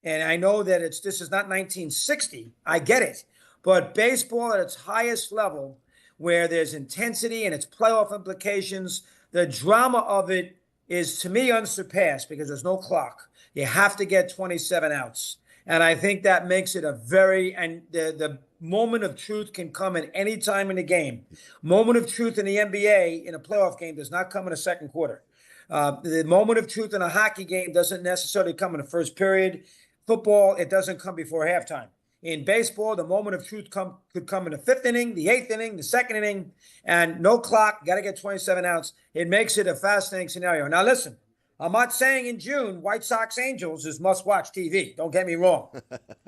And I know that this is not 1960. I get it. But baseball at its highest level, where there's intensity and its playoff implications, the drama of it is, to me, unsurpassed because there's no clock. You have to get 27 outs. And I think that makes it the moment of truth can come at any time in the game. Moment of truth in the NBA in a playoff game does not come in the second quarter. The moment of truth in a hockey game doesn't necessarily come in the first period. Football, it doesn't come before halftime. In baseball, the moment of truth could come in the 5th inning, the 8th inning, the 2nd inning, and no clock, got to get 27 outs. It makes it a fascinating scenario. Now, listen, I'm not saying in June, White Sox Angels is must-watch TV. Don't get me wrong.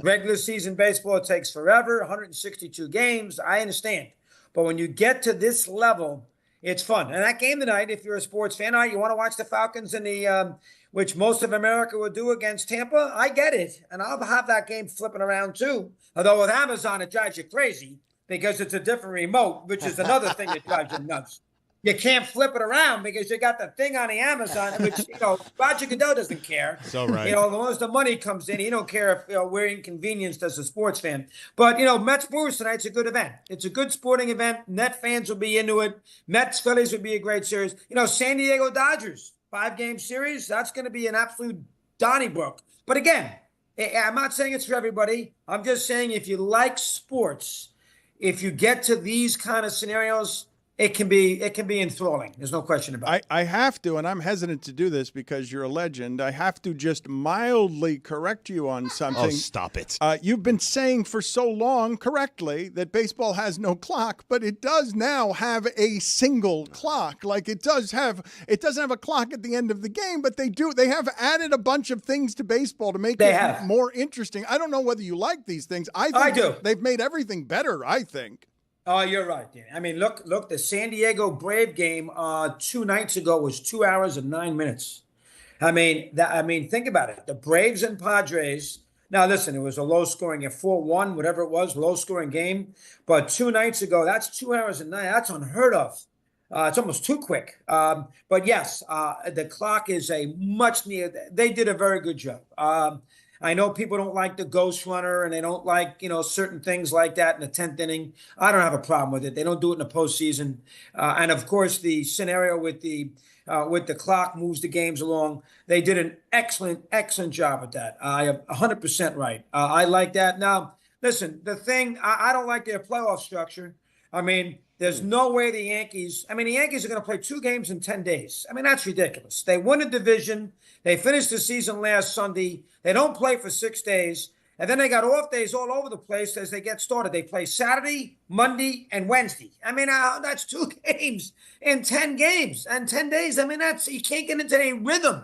Regular season baseball, it takes forever, 162 games. I understand. But when you get to this level, it's fun. And that game tonight, if you're a sports fan, all right, you want to watch the Falcons in the which most of America would do against Tampa, I get it. And I'll have that game flipping around too. Although with Amazon, it drives you crazy because it's a different remote, which is another thing that drives you nuts. You can't flip it around because you got the thing on the Amazon, which, Roger Goodell doesn't care. So right. As long as the money comes in, he don't care if we're inconvenienced as a sports fan. But, Mets Brewers tonight's a good event. It's a good sporting event. Net fans will be into it. Mets Phillies would be a great series. San Diego Dodgers, 5-game series. That's going to be an absolute Donnybrook. But again, I'm not saying it's for everybody. I'm just saying if you like sports, if you get to these kind of scenarios, it can be enthralling. There's no question about it. I have to, and I'm hesitant to do this because you're a legend. I have to just mildly correct you on something. Oh, stop it. You've been saying for so long correctly that baseball has no clock, but it does now have a single clock. Like it doesn't have a clock at the end of the game, but they have added a bunch of things to baseball to make it more interesting. I don't know whether you like these things. I do. They've made everything better, I think. Oh, you're right, Dan. I mean, look, the San Diego Brave game 2 nights ago was 2 hours and 9 minutes. I mean, think about it. The Braves and Padres. Now, listen, it was a low-scoring, 4-1, whatever it was, low-scoring game. But 2 nights ago, that's 2 hours and 9. That's unheard of. It's almost too quick. But yes, the clock is a much needed. They did a very good job. I know people don't like the ghost runner and they don't like, certain things like that in the 10th inning. I don't have a problem with it. They don't do it in the postseason. And of course, the scenario with the clock moves the games along. They did an excellent job at that. I am 100% right. I like that. Now, listen, the thing, I don't like their playoff structure. I mean, there's no way the Yankees are going to play 2 games in 10 days. I mean, that's ridiculous. They won a division. They finished the season last Sunday. They don't play for 6 days. And then they got off days all over the place as they get started. They play Saturday, Monday, and Wednesday. I mean, that's 2 games in 10 games and 10 days. I mean, you can't get into any rhythm.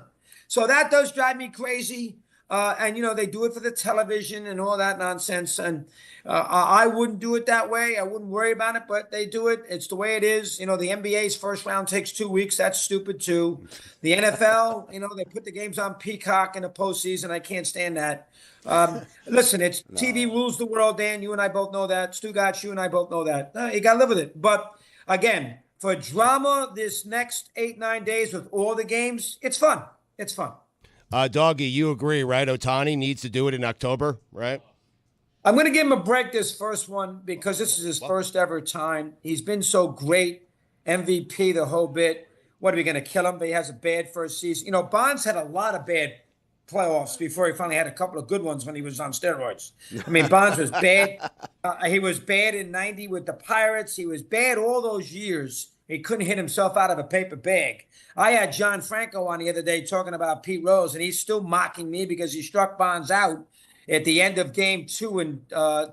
So that does drive me crazy. And, they do it for the television and all that nonsense. And I wouldn't do it that way. I wouldn't worry about it, but they do it. It's the way it is. The NBA's first round takes 2 weeks. That's stupid, too. The NFL, they put the games on Peacock in the postseason. I can't stand that. Listen, TV rules the world, Dan. You and I both know that. Stugotz, you and I both know that. You got to live with it. But, again, for drama this next 8-9 days with all the games, it's fun. It's fun. Doggy, you agree, right? Ohtani needs to do it in October, right? I'm going to give him a break this first one because this is his first ever time. He's been so great, MVP, the whole bit. What, are we going to kill him? But he has a bad first season. Bonds had a lot of bad playoffs before he finally had a couple of good ones when he was on steroids. I mean, Bonds was bad. He was bad in 90 with the Pirates. He was bad all those years. He couldn't hit himself out of a paper bag. I had John Franco on the other day talking about Pete Rose, and he's still mocking me because he struck Bonds out at the end of Game 2 in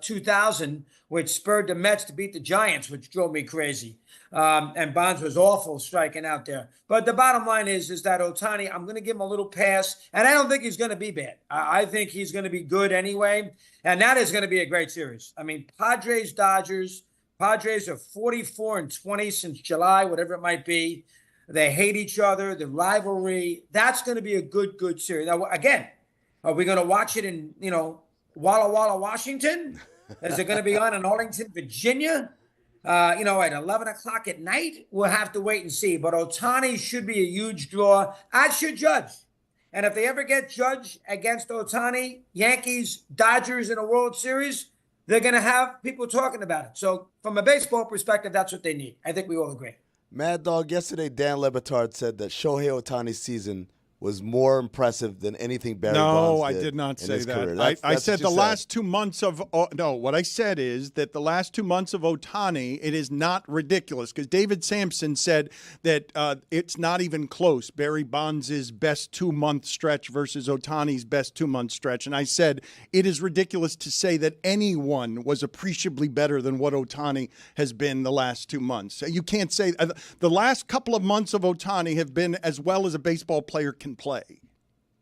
2000, which spurred the Mets to beat the Giants, which drove me crazy. And Bonds was awful striking out there. But the bottom line is that Ohtani, I'm going to give him a little pass, and I don't think he's going to be bad. I think he's going to be good anyway, and that is going to be a great series. I mean, Padres-Dodgers. Padres are 44-20 since July, whatever it might be. They hate each other, the rivalry. That's going to be a good series. Now, again, are we going to watch it in, Walla Walla, Washington? Is it going to be on in Arlington, Virginia? At 11 o'clock at night? We'll have to wait and see. But Ohtani should be a huge draw, as should Judge. And if they ever get Judge against Ohtani, Yankees, Dodgers in a World Series, they're going to have people talking about it. So from a baseball perspective, that's what they need. I think we all agree. Mad Dog, yesterday Dan Le Batard said that Shohei Ohtani's season was more impressive than anything Barry Bonds did. No, I did not say that. I said the last 2 months of what I said is that the last 2 months of Ohtani, it is not ridiculous because David Sampson said that it's not even close. Barry Bonds' best 2-month stretch versus Ohtani's best 2-month stretch. And I said it is ridiculous to say that anyone was appreciably better than what Ohtani has been the last 2 months. You can't say the last couple of months of Ohtani have been as well as a baseball player can play.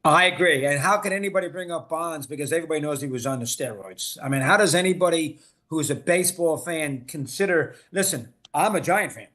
I agree. And how can anybody bring up Bonds because everybody knows he was on the steroids? I mean, how does anybody who's a baseball fan consider, listen, I'm a Giant fan.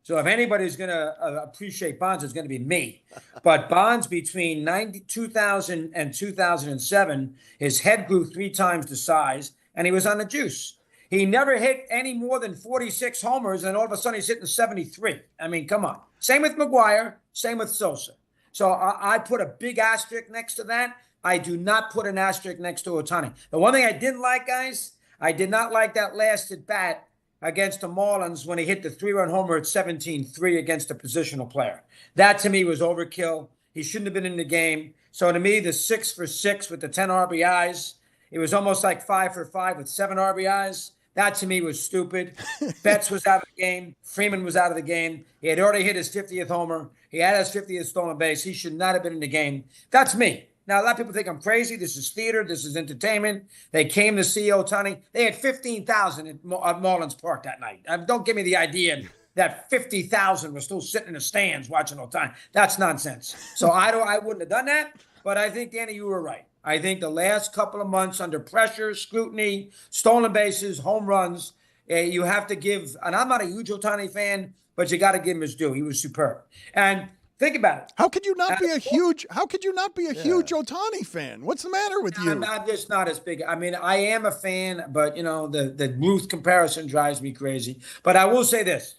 So if anybody's going to appreciate Bonds, it's going to be me. But Bonds between 2000 and 2007, his head grew 3 times the size and he was on the juice. He never hit any more than 46 homers and all of a sudden he's hitting 73. I mean, come on. Same with McGuire, same with Sosa. So I put a big asterisk next to that. I do not put an asterisk next to Ohtani. The one thing I didn't like, guys, I did not like that last at bat against the Marlins when he hit the 3-run homer at 17-3 against a positional player. That to me was overkill. He shouldn't have been in the game. So to me, the 6 for 6 with the 10 RBIs, it was almost like 5 for 5 with 7 RBIs. That to me was stupid. Betts was out of the game. Freeman was out of the game. He had already hit his 50th homer. He had his 50th stolen base. He should not have been in the game. That's me. Now, a lot of people think I'm crazy. This is theater. This is entertainment. They came to see Ohtani. They had 15,000 at Marlins Park that night. Don't give me the idea that 50,000 were still sitting in the stands watching Ohtani. That's nonsense. So I wouldn't have done that. But I think, Danny, you were right. I think the last couple of months under pressure, scrutiny, stolen bases, home runs, you have to give, and I'm not a huge Ohtani fan, but you got to give him his due. He was superb. And think about it. How could you not be a huge Ohtani fan? What's the matter with you? I'm just not as big. I mean, I am a fan, but the Ruth comparison drives me crazy. But I will say this.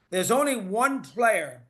there's only one player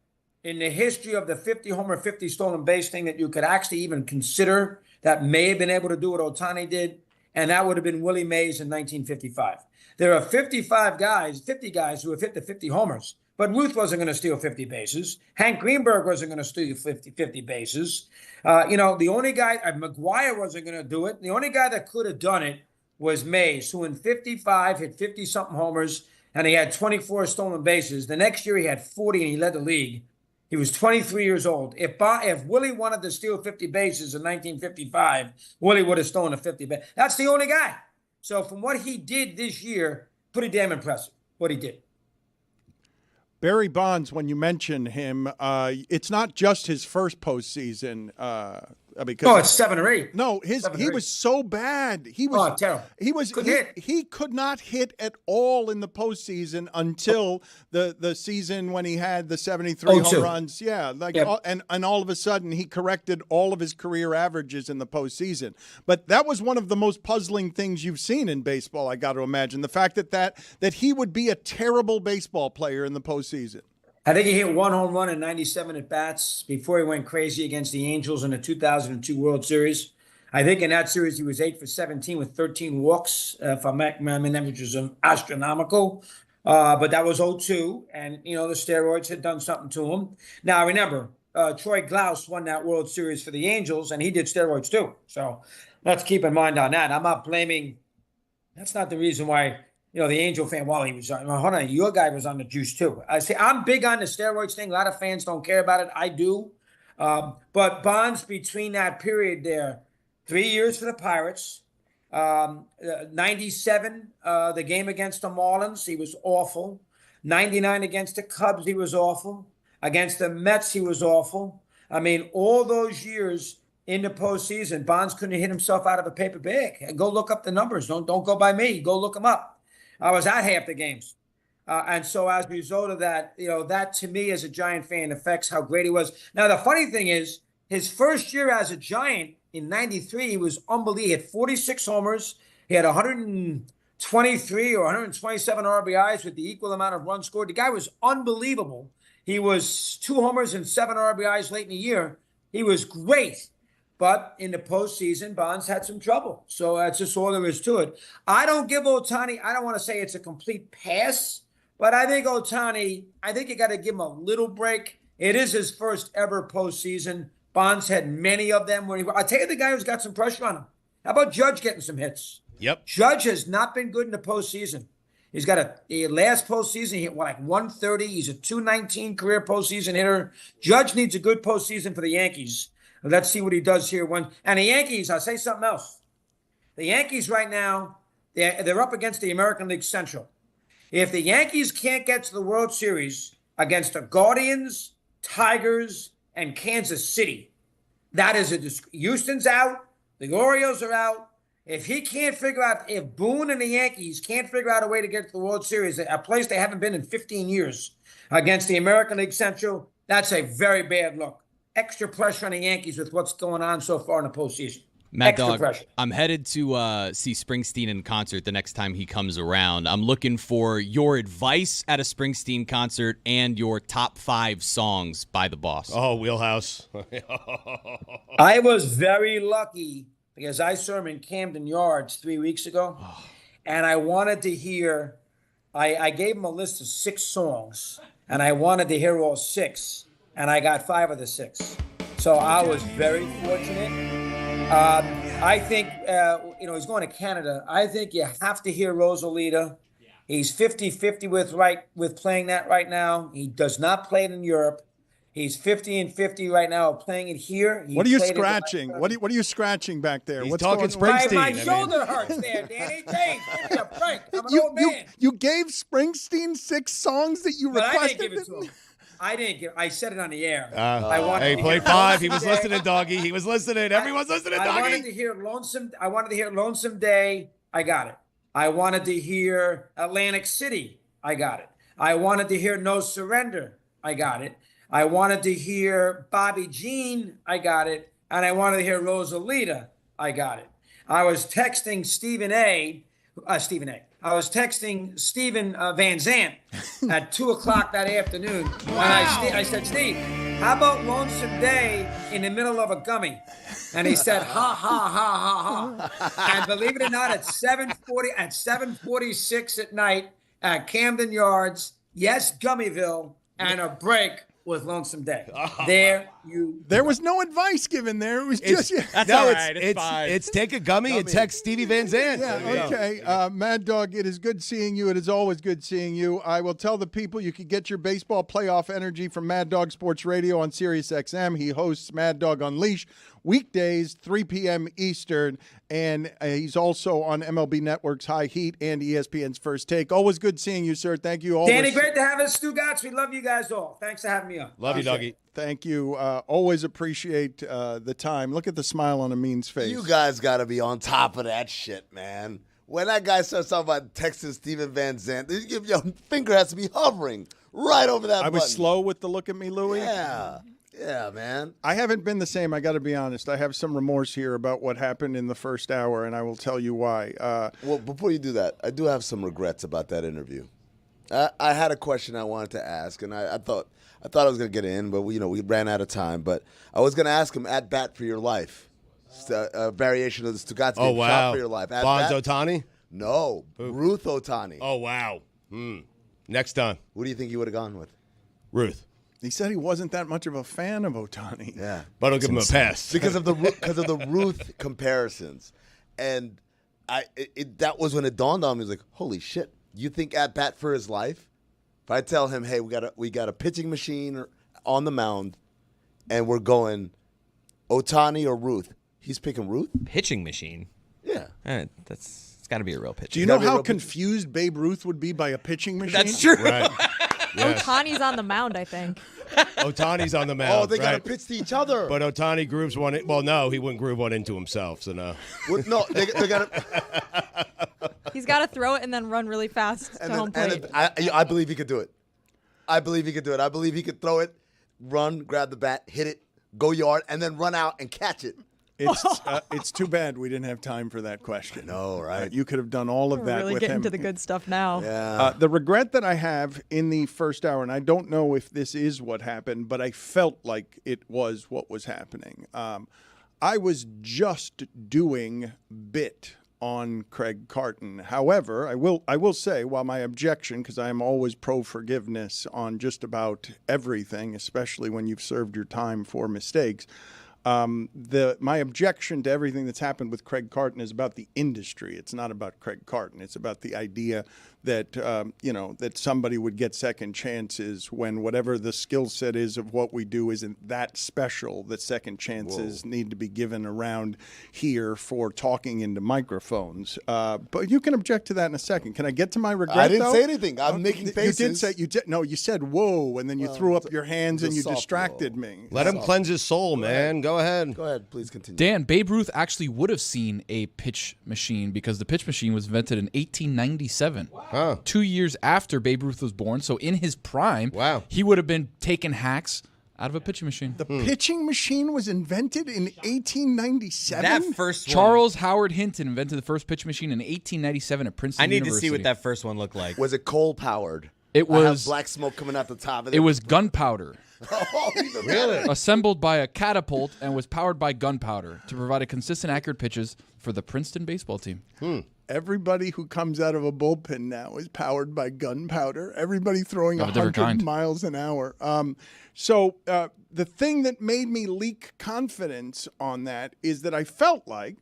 in the history of the 50 homer, 50 stolen base thing that you could actually even consider that may have been able to do what Ohtani did, and that would have been Willie Mays in 1955. There are 50 guys who have hit the 50 homers, but Ruth wasn't going to steal 50 bases. Hank Greenberg wasn't going to steal 50 bases. The only guy, McGuire wasn't going to do it. The only guy that could have done it was Mays, who in 55 hit 50-something homers, and he had 24 stolen bases. The next year he had 40, and he led the league. He was 23 years old. If Willie wanted to steal 50 bases in 1955, Willie would have stolen a 50 base. That's the only guy. So from what he did this year, pretty damn impressive what he did. Barry Bonds, when you mention him, it's not just his first postseason. Because it's 7 or 8. No, he was so bad. He was terrible. He could not hit at all in the postseason until the season when he had the 73 home runs. Yeah, and all of a sudden he corrected all of his career averages in the postseason. But that was one of the most puzzling things you've seen in baseball. I got to imagine the fact that he would be a terrible baseball player in the postseason. I think he hit one home run in 97 at-bats before he went crazy against the Angels in the 2002 World Series. I think in that series he was 8 for 17 with 13 walks, which was astronomical. But that was 0-2, and, the steroids had done something to him. Now, remember, Troy Glaus won that World Series for the Angels, and he did steroids too. So let's keep in mind on that. I'm not blaming – that's not the reason why – the Angel fan, he was on. Hold on, your guy was on the juice too. I say I'm big on the steroids thing. A lot of fans don't care about it. I do. But Bonds, between that period there, 3 years for the Pirates, 97, the game against the Marlins, he was awful. 99 against the Cubs, he was awful. Against the Mets, he was awful. I mean, all those years in the postseason, Bonds couldn't hit himself out of a paper bag. Go look up the numbers. Don't go by me. Go look them up. I was at half the games. And so as a result of that, that to me as a Giant fan affects how great he was. Now, the funny thing is, his first year as a Giant in 93, he was unbelievable. He had 46 homers. He had 123 or 127 RBIs with the equal amount of runs scored. The guy was unbelievable. He was 2 homers and 7 RBIs late in the year. He was great. But in the postseason, Bonds had some trouble. So that's just all there is to it. I don't give Ohtani, I don't want to say it's a complete pass, but I think Ohtani, you got to give him a little break. It is his first ever postseason. Bonds had many of them. I'll tell you the guy who's got some pressure on him. How about Judge getting some hits? Yep. Judge has not been good in the postseason. He's got a last postseason, he hit 130. He's a 219 career postseason hitter. Judge needs a good postseason for the Yankees. Let's see what he does here. And the Yankees, I'll say something else. The Yankees right now, they're up against the American League Central. If the Yankees can't get to the World Series against the Guardians, Tigers, and Kansas City, that is Houston's out. The Orioles are out. If Boone and the Yankees can't figure out a way to get to the World Series, a place they haven't been in 15 years, against the American League Central, that's a very bad look. Extra pressure on the Yankees with what's going on so far in the postseason. Mad Dog, I'm headed to see Springsteen in concert the next time he comes around. I'm looking for your advice at a Springsteen concert and your top 5 songs by the boss. Oh, Wheelhouse. I was very lucky because I saw him in Camden Yards 3 weeks ago, and I wanted to hear, I gave him a list of 6 songs, and I wanted to hear all 6. And I got 5 of the 6. So I was very fortunate. I think, he's going to Canada. I think you have to hear Rosalita. He's 50-50 with playing that right now. He does not play it in Europe. He's 50-50 right now playing it here. What are you scratching? What are you scratching back there? He's What's talking Springsteen. My shoulder hurts there, Danny. James, give me a break. I'm an old man. You gave Springsteen 6 songs that you requested? I didn't give it to him. I said it on the air. He played 5. He was listening, Doggy. He was listening. Everyone's listening, Doggy. I wanted to hear Lonesome Day. I got it. I wanted to hear Atlantic City. I got it. I wanted to hear No Surrender. I got it. I wanted to hear Bobby Jean. I got it. And I wanted to hear Rosalita. I got it. I was texting Stephen A., Stephen A. I was texting Stephen Van Zandt at 2 o'clock that afternoon. And I said, Steve, how about Lonesome Day in the middle of a gummy? And he said, ha, ha, ha, ha, ha. And believe it or not, at 7:46 at night at Camden Yards, yes, Gummyville, and a break with Lonesome Day. There was no advice given there. It was just That's all right. It's fine. It's take a gummy and text Stevie Van Zandt. Yeah, okay. Mad Dog, it is good seeing you. It is always good seeing you. I will tell the people you can get your baseball playoff energy from Mad Dog Sports Radio on Sirius XM. He hosts Mad Dog Unleashed weekdays, 3 p.m. Eastern, and he's also on MLB Network's High Heat and ESPN's First Take. Always good seeing you, sir. Thank you. Always. Danny, great to have us. Stugotz, we love you guys all. Thanks for having me on. Love you, doggy. Thank you. Always appreciate the time. Look at the smile on Amin's face. You guys got to be on top of that shit, man. When that guy starts talking about texting Steven Van Zandt, your finger has to be hovering right over that button. I was slow with the look at me, Louie. Yeah, man. I haven't been the same. I got to be honest. I have some remorse here about what happened in the first hour, and I will tell you why. Well, before you do that, I do have some regrets about that interview. I had a question I wanted to ask, and I thought I was going to get in, but we ran out of time. But I was going to ask him at bat for your life, a variation of the Stugotz game. Oh wow! Shot for your life. Bonds Ohtani? No, Ruth Ohtani. Oh wow! Next time. What do you think you would have gone with? Ruth. He said he wasn't that much of a fan of Ohtani. Yeah, but I'll give him a pass because of the Ruth comparisons, and that was when it dawned on me. It was like, holy shit! You think at bat for his life? If I tell him, hey, we got a pitching machine on the mound, and we're going Ohtani or Ruth, he's picking Ruth. Pitching machine. Yeah, it's got to be a real pitcher. Do you know how confused Babe Ruth would be by a pitching machine? That's true. Right. Yes. Ohtani's on the mound, I think. Ohtani's on the mound. Oh, they got to pitch to each other. But Ohtani grooves one in. Well, no, he wouldn't groove one into himself, so no. Well, no, they got to. He's got to throw it and then run really fast to home plate. I believe he could do it. I believe he could do it. I believe he could throw it, run, grab the bat, hit it, go yard, and then run out and catch it. It's too bad we didn't have time for that question. No, right? You could have done all of that really with getting him. to the good stuff now. Yeah. The regret that I have in the first hour, and I don't know if this is what happened, but I felt like it was what was happening. I was just doing bit on Craig Carton. However, I will say, while my objection, because I am always pro forgiveness on just about everything, especially when you've served your time for mistakes. My objection to everything that's happened with Craig Carton is about the industry. It's not about Craig Carton. It's about the idea that that somebody would get second chances when whatever the skill set is of what we do isn't that special. That second chances need to be given around here for talking into microphones. But you can object to that in a second. Can I get to my regret? I didn't say anything. I'm making faces. You did say you said whoa, and then you threw up your hands and you distracted me. Let him cleanse his soul, man. Go ahead. Go ahead, please continue. Dan, Babe Ruth actually would have seen a pitch machine because the pitch machine was invented in 1897. Huh. 2 years after Babe Ruth was born. So in his prime, wow, he would have been taking hacks out of a pitching machine. The pitching machine was invented in 1897? That first one. Charles Howard Hinton invented the first pitch machine in 1897 at Princeton University. I need to see what that first one looked like. Was it coal-powered? It was. I have black smoke coming out the top of it. It was gunpowder. Oh, really? Assembled by a catapult and was powered by gunpowder to provide a consistent, accurate pitches for the Princeton baseball team. Everybody who comes out of a bullpen now is powered by gunpowder. Everybody throwing 100 miles an hour. So the thing that made me leak confidence on that is that I felt like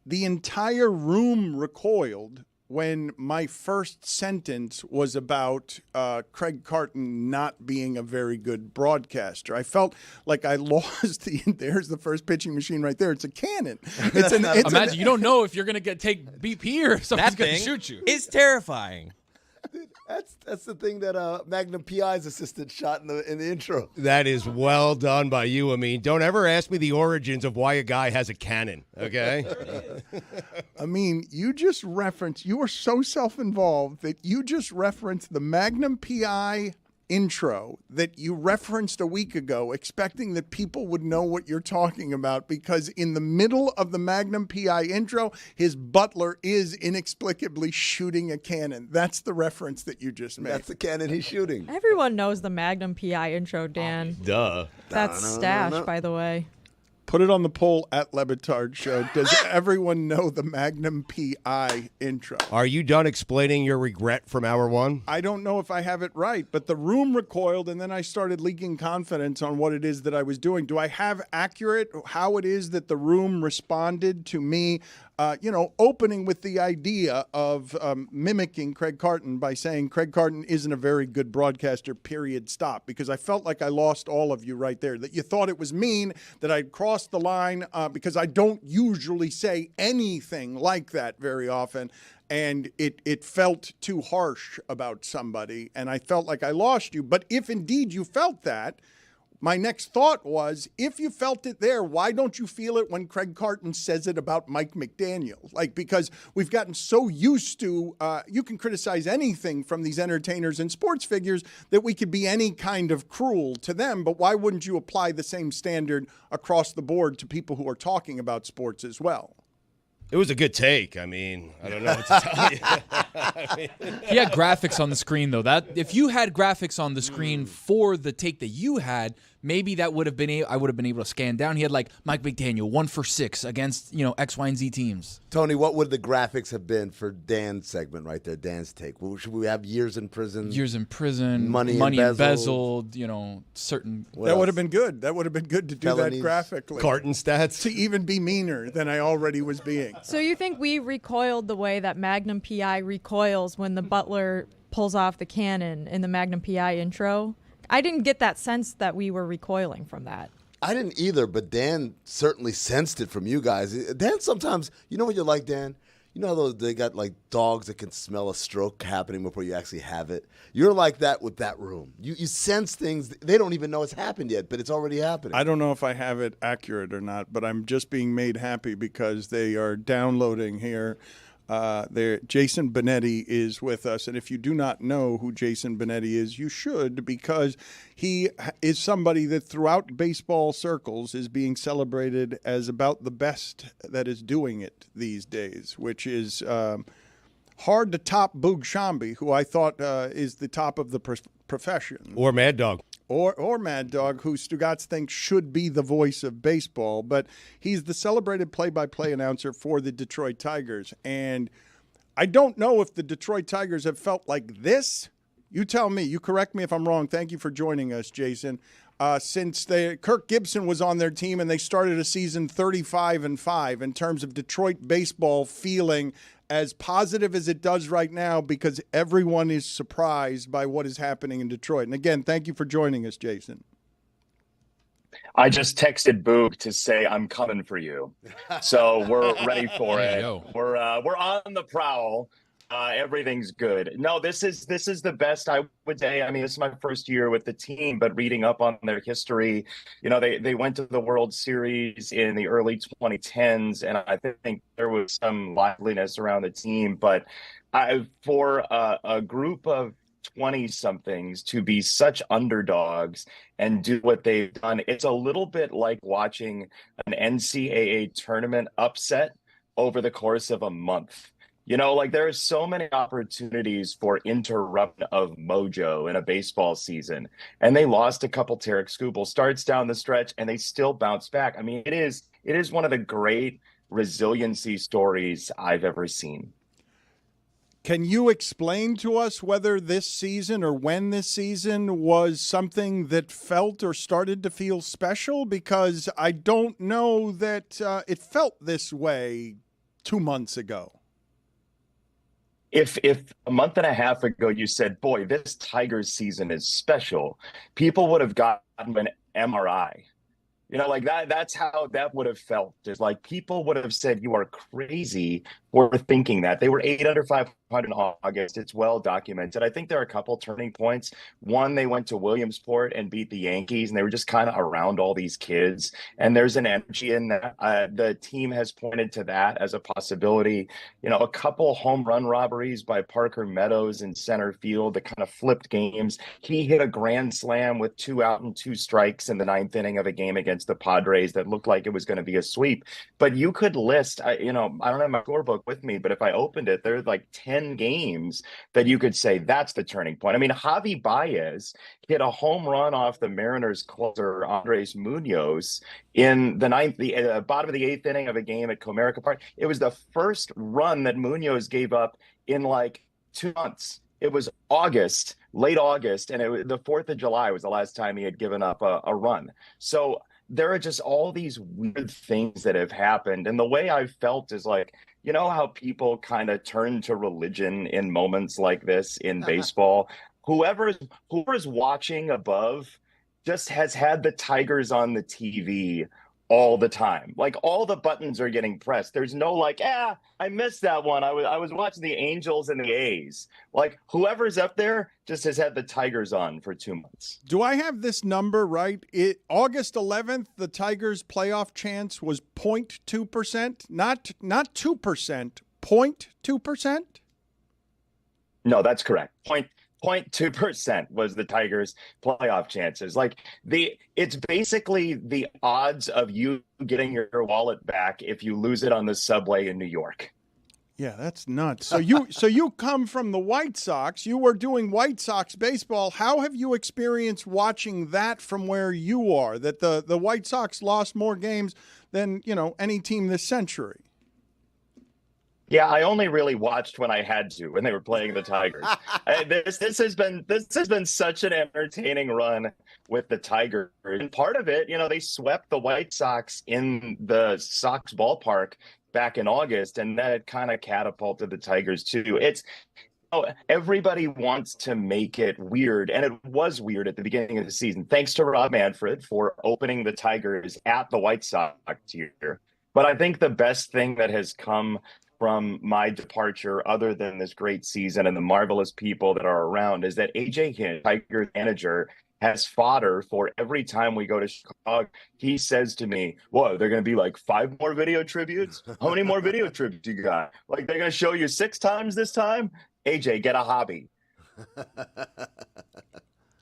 the entire room recoiled when my first sentence was about Craig Carton not being a very good broadcaster. I felt like I lost there's the first pitching machine right there. It's a cannon. Imagine, you don't know if you're going to take BP or someone's going to shoot you. It's terrifying. Dude, that's the thing that Magnum PI's assistant shot in the intro. That is well done by you. I mean, don't ever ask me the origins of why a guy has a cannon, okay? I mean, you are so self-involved that you just referenced the Magnum PI intro that you referenced a week ago, expecting that people would know what you're talking about, because in the middle of the Magnum PI intro, his butler is inexplicably shooting a cannon. That's the reference that you just made. That's the cannon he's shooting. Everyone knows the Magnum PI intro, Dan. Duh. That's Stash, by the way. Put it on the poll at Le Batard Show. Does everyone know the Magnum PI intro? Are you done explaining your regret from hour one? I don't know if I have it right, but the room recoiled, and then I started leaking confidence on what it is that I was doing. Do I have accurate how it is that the room responded to me, opening with the idea of mimicking Craig Carton by saying Craig Carton isn't a very good broadcaster, period, stop? Because I felt like I lost all of you right there, that you thought it was mean, that I'd crossed the line, because I don't usually say anything like that very often. And it felt too harsh about somebody, and I felt like I lost you. But if indeed you felt that, my next thought was, if you felt it there, why don't you feel it when Craig Carton says it about Mike McDaniel? Because we've gotten so used to, you can criticize anything from these entertainers and sports figures, that we could be any kind of cruel to them. But why wouldn't you apply the same standard across the board to people who are talking about sports as well? It was a good take. I mean, I don't know what to tell you. He had graphics on the screen, though. That if you had graphics on the screen for the take that you had, maybe that would have been I would have been able to scan down. He had like Mike McDaniel 1 for 6 against X, Y, and Z teams. Tony, what would the graphics have been for Dan's segment right there? Dan's take. Should we have years in prison? Years in prison, money embezzled. Certain. That would have been good. That would have been good to do Felonies. that graphically. Carton stats. To even be meaner than I already was being. So you think we recoiled the way that Magnum PI recoils when the butler pulls off the cannon in the Magnum PI intro? I didn't get that sense that we were recoiling from that. I didn't either, but Dan certainly sensed it from you guys. Dan sometimes, you know what you're like, Dan? You know how they got like dogs that can smell a stroke happening before you actually have it? You're like that with that room. You sense things. They don't even know it's happened yet, but it's already happening. I don't know if I have it accurate or not, but I'm just being made happy because they are downloading here. Jason Benetti is with us, and if you do not know who Jason Benetti is, you should, because he is somebody that throughout baseball circles is being celebrated as about the best that is doing it these days, which is hard to top Boog Shambi, who I thought is the top of the profession. Or Mad Dog. Or Mad Dog, who Stugotz thinks should be the voice of baseball, but he's the celebrated play-by-play announcer for the Detroit Tigers. And I don't know if the Detroit Tigers have felt like this. You tell me. You correct me if I'm wrong. Thank you for joining us, Jason. Since Kirk Gibson was on their team and they started a season 35-5 in terms of Detroit baseball feeling as positive as it does right now, because everyone is surprised by what is happening in Detroit. And again, thank you for joining us, Jason. I just texted Boog to say I'm coming for you, so we're ready for it. We're on the prowl. Everything's good. No, this is the best, I would say. I mean, this is my first year with the team, but reading up on their history, they went to the World Series in the early 2010s, and I think there was some liveliness around the team. But for a group of 20-somethings to be such underdogs and do what they've done, it's a little bit like watching an NCAA tournament upset over the course of a month. There are so many opportunities for interruption of mojo in a baseball season. And they lost a couple Tarek Skubal starts down the stretch, and they still bounce back. I mean, it is one of the great resiliency stories I've ever seen. Can you explain to us whether this season or when this season was something that felt or started to feel special? Because I don't know that it felt this way 2 months ago. If a month and a half ago you said, boy, this Tigers season is special, people would have gotten an MRI. That's how that would have felt. It's like people would have said, you are crazy for thinking that. They were 8 under 500 in August. It's well documented. I think there are a couple turning points. One, they went to Williamsport and beat the Yankees, and they were just kind of around all these kids. And there's an energy in that. The team has pointed to that as a possibility. You know, a couple home run robberies by Parker Meadows in center field that kind of flipped games. He hit a grand slam with 2 out and 2 strikes in the 9th inning of a game against the Padres that looked like it was going to be a sweep. But you could list, I don't have my scorebook with me, but if I opened it, there's like 10 games that you could say that's the turning point. I mean, Javi Baez hit a home run off the Mariners closer Andres Munoz in the bottom of the 8th inning of a game at Comerica Park. It was the first run that Munoz gave up in like 2 months. It was August, late August, and the 4th of July was the last time he had given up a run. So there are just all these weird things that have happened. And the way I've felt is like, you know how people kind of turn to religion in moments like this in baseball? Whoever is watching above just has had the Tigers on the TV all the time. Like all the buttons are getting pressed. There's no like, I missed that one. I was watching the Angels and the A's. Like whoever's up there just has had the Tigers on for 2 months. Do I have this number right? August 11th, the Tigers' playoff chance was 0.2%, not 2%, 0.2%? No, that's correct. 0.2% was the Tigers' playoff chances. Like it's basically the odds of you getting your wallet back if you lose it on the subway in New York. Yeah, that's nuts. So you come from the White Sox. You were doing White Sox baseball. How have you experienced watching that from where you are? That the White Sox lost more games than, any team this century. Yeah, I only really watched when I had to, when they were playing the Tigers. This has been such an entertaining run with the Tigers. And part of it, they swept the White Sox in the Sox ballpark back in August, and that kind of catapulted the Tigers too. Everybody wants to make it weird, and it was weird at the beginning of the season. Thanks to Rob Manfred for opening the Tigers at the White Sox here. But I think the best thing that has come from my departure, other than this great season and the marvelous people that are around, is that AJ Hinch, Tigers manager, has fodder for every time we go to Chicago. He says to me, whoa, they're going to be like 5 more video tributes? How many more video tributes you got? Like they're going to show you 6 times this time? AJ, get a hobby.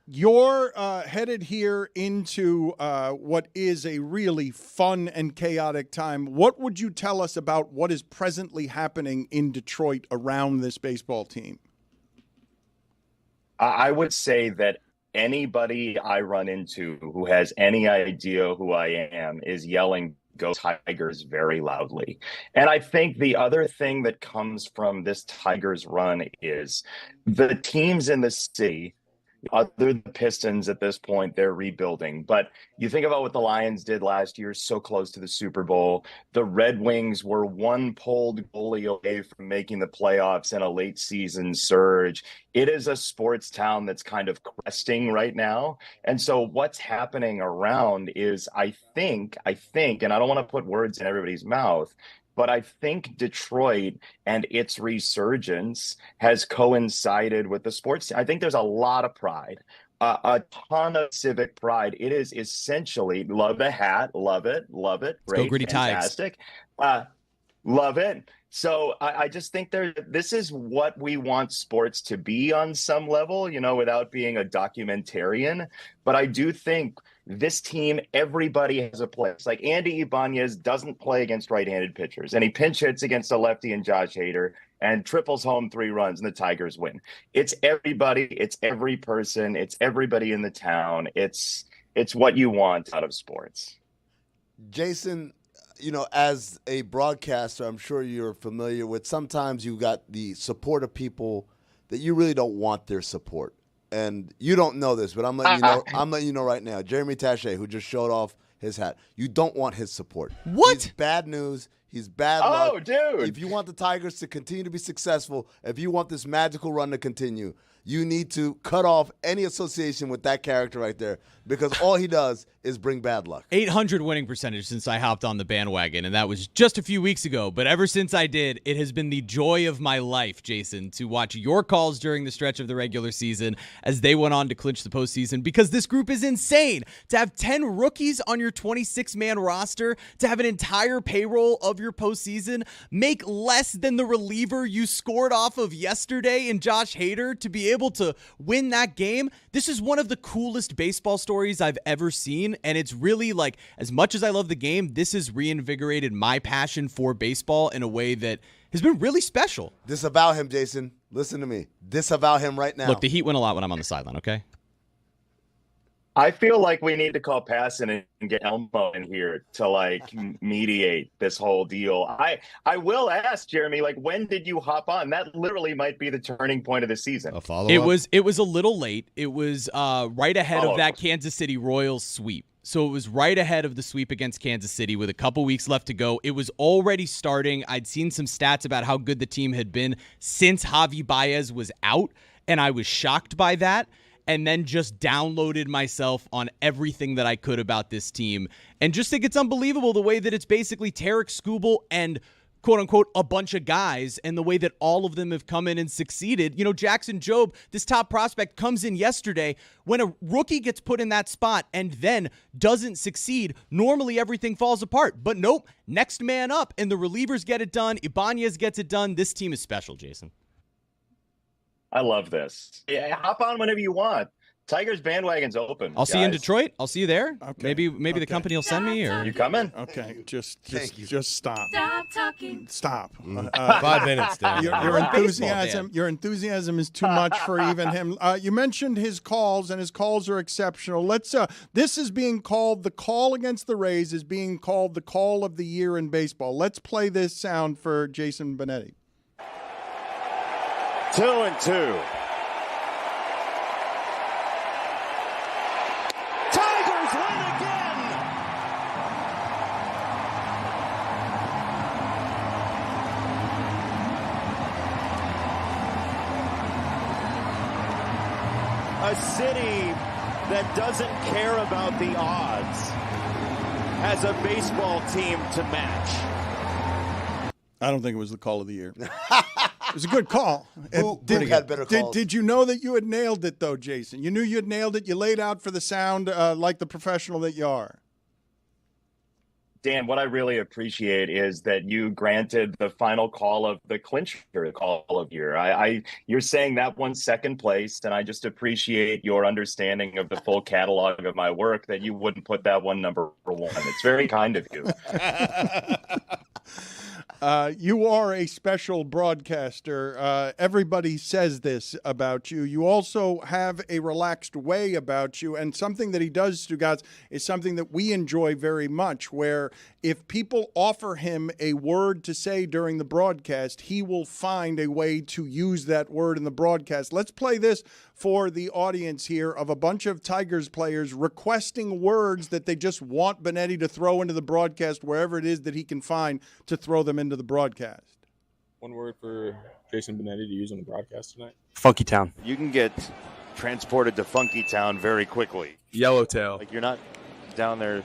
You're headed here into what is a really fun and chaotic time. What would you tell us about what is presently happening in Detroit around this baseball team? I would say that anybody I run into who has any idea who I am is yelling, "Go Tigers," very loudly. And I think the other thing that comes from this Tigers run is the teams in the city, other than the Pistons at this point, they're rebuilding. But you think about what the Lions did last year, so close to the Super Bowl. The Red Wings were 1 pulled goalie away from making the playoffs in a late season surge. It is a sports town that's kind of cresting right now. And so what's happening around is I think, and I don't want to put words in everybody's mouth, but I think Detroit and its resurgence has coincided with the sports. I think there's a lot of pride, a ton of civic pride. It is essentially, love the hat, love it, great, go Gritty fantastic, love it. So I just think this is what we want sports to be on some level, without being a documentarian. But I do think this team, everybody has a place. Like Andy Ibanez doesn't play against right-handed pitchers, and he pinch hits against a lefty and Josh Hader and triples home 3 runs, and the Tigers win. It's everybody. It's every person. It's everybody in the town. It's what you want out of sports. Jason, as a broadcaster, I'm sure you're familiar with, sometimes you got the support of people that you really don't want their support. And you don't know this, but I'm letting you know. I'm letting you know right now. Jeremy Taché, who just showed off his hat, you don't want his support. What? He's bad news. He's bad luck. Dude! If you want the Tigers to continue to be successful, if you want this magical run to continue, you need to cut off any association with that character right there because all he does is bring bad luck. 800 winning percentage since I hopped on the bandwagon, and that was just a few weeks ago. But ever since I did, it has been the joy of my life, Jason, to watch your calls during the stretch of the regular season as they went on to clinch the postseason, because this group is insane. To have 10 rookies on your 26-man roster, to have an entire payroll of your postseason, make less than the reliever you scored off of yesterday in Josh Hader, to be able to win that game. This is one of the coolest baseball stories I've ever seen, and it's really like, as much as I love the game, this has reinvigorated my passion for baseball in a way that has been really special. Disavow him, Jason. Listen to me. Disavow him right now. Look, the Heat win a lot when I'm on the sideline, okay? I feel like we need to call Passon and get Elmo in here to like mediate this whole deal. I will ask Jeremy, like, when did you hop on? That literally might be the turning point of the season. A follow-up? It was a little late. It was right ahead of that Kansas City Royals sweep. So it was right ahead of the sweep against Kansas City with a couple weeks left to go. It was already starting. I'd seen some stats about how good the team had been since Javi Baez was out, and I was shocked by that. And then just downloaded myself on everything that I could about this team. And just think it's unbelievable the way that it's basically Tarek Skubal and quote-unquote a bunch of guys, and the way that all of them have come in and succeeded. You know, Jackson Jobe, this top prospect, comes in yesterday. When a rookie gets put in that spot and then doesn't succeed, normally everything falls apart. But nope, next man up, and the relievers get it done. Ibanez gets it done. This team is special, Jason. I love this. Yeah, hop on whenever you want. Tigers bandwagon's open. I'll see you in Detroit. I'll see you there. Okay. Maybe the company will send me. Or you coming? Okay, just stop. Stop talking. Stop. 5 minutes, Dan. Your enthusiasm is too much for even him. You mentioned his calls, and his calls are exceptional. This is being called, the call against the Rays is being called the call of the year in baseball. Let's play this sound for Jason Benetti. 2-2. Tigers win again. A city that doesn't care about the odds has a baseball team to match. I don't think it was the call of the year. It was a good call. Who had better calls? Did you know that you had nailed it, though, Jason? You knew you had nailed it. You laid out for the sound like the professional that you are. Dan, what I really appreciate is that you granted the final call of the clincher call of year. You're saying that one's second place, and I just appreciate your understanding of the full catalog of my work, that you wouldn't put that one number one. It's very kind of you. You are a special broadcaster. Everybody says this about you. You also have a relaxed way about you, and something that he does, Stugotz, is something that we enjoy very much, where if people offer him a word to say during the broadcast, he will find a way to use that word in the broadcast. Let's play this for the audience here of a bunch of Tigers players requesting words that they just want Benetti to throw into the broadcast wherever it is that he can find to throw them into the broadcast. One word for Jason Benetti to use on the broadcast tonight. Funky Town. You can get transported to Funky Town very quickly. Yellowtail. Like, you're not down there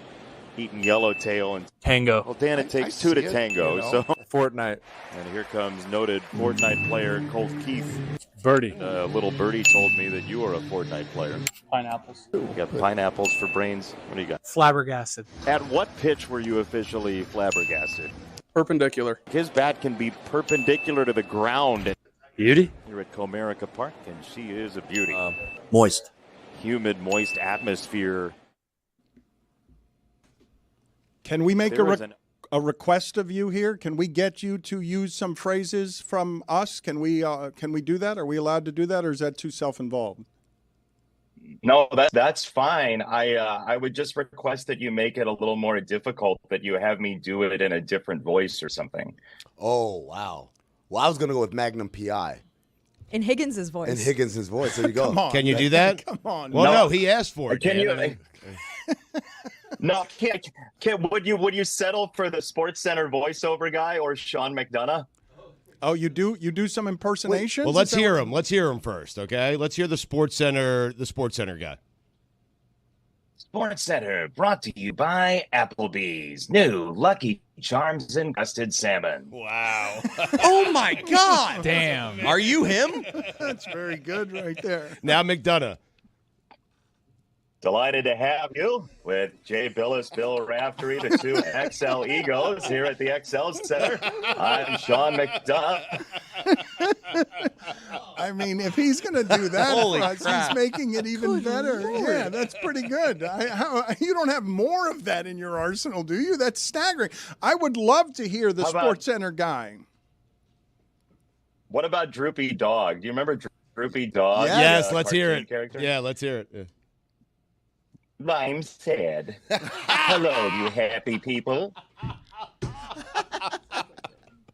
eating yellowtail and Tango. Well, Dan, it takes two to tango. So Fortnite. And here comes noted Fortnite player Colt Keith. Birdie. Little Birdie told me that you are a Fortnite player. Pineapples. You got pineapples for brains. What do you got? Flabbergasted. At what pitch were you officially flabbergasted? Perpendicular. His bat can be perpendicular to the ground. Beauty. You're at Comerica Park, and she is a beauty. Moist. Humid, moist atmosphere. Can we make a request of you here? Can we get you to use some phrases from us? Can we do that? Are we allowed to do that, or is that too self-involved? No, that's fine. I would just request that you make it a little more difficult, that you have me do it in a different voice or something. Oh, wow. Well, I was going to go with Magnum P.I. In Higgins's voice. In Higgins's voice. There you go. Come on, Can you do that? Come on. Well, no, he asked for it. Can Dan. you? I mean, No, would you settle for the Sports Center voiceover guy or Sean McDonough? Oh, you do some impersonations? Well, let's hear him. Let's hear him first, okay? Let's hear the Sports Center guy. Sports Center brought to you by Applebee's. New Lucky Charms encrusted salmon. Wow. Oh, my God. Damn. Are you him? That's very good right there. Now McDonough. Delighted to have you with Jay Billis, Bill Raftery, the two XL egos here at the XL Center. I'm Sean McDonough. I mean, if he's going to do that Holy for us, crap. he's making it even better. Yeah, that's pretty good. You don't have more of that in your arsenal, do you? That's staggering. I would love to hear the How about- Sports Center guy. What about Droopy Dog? Do you remember Droopy Dog? Yes, the let's hear cartoon it. Character? Yeah, let's hear it. Yeah. I'm sad. Hello, you happy people.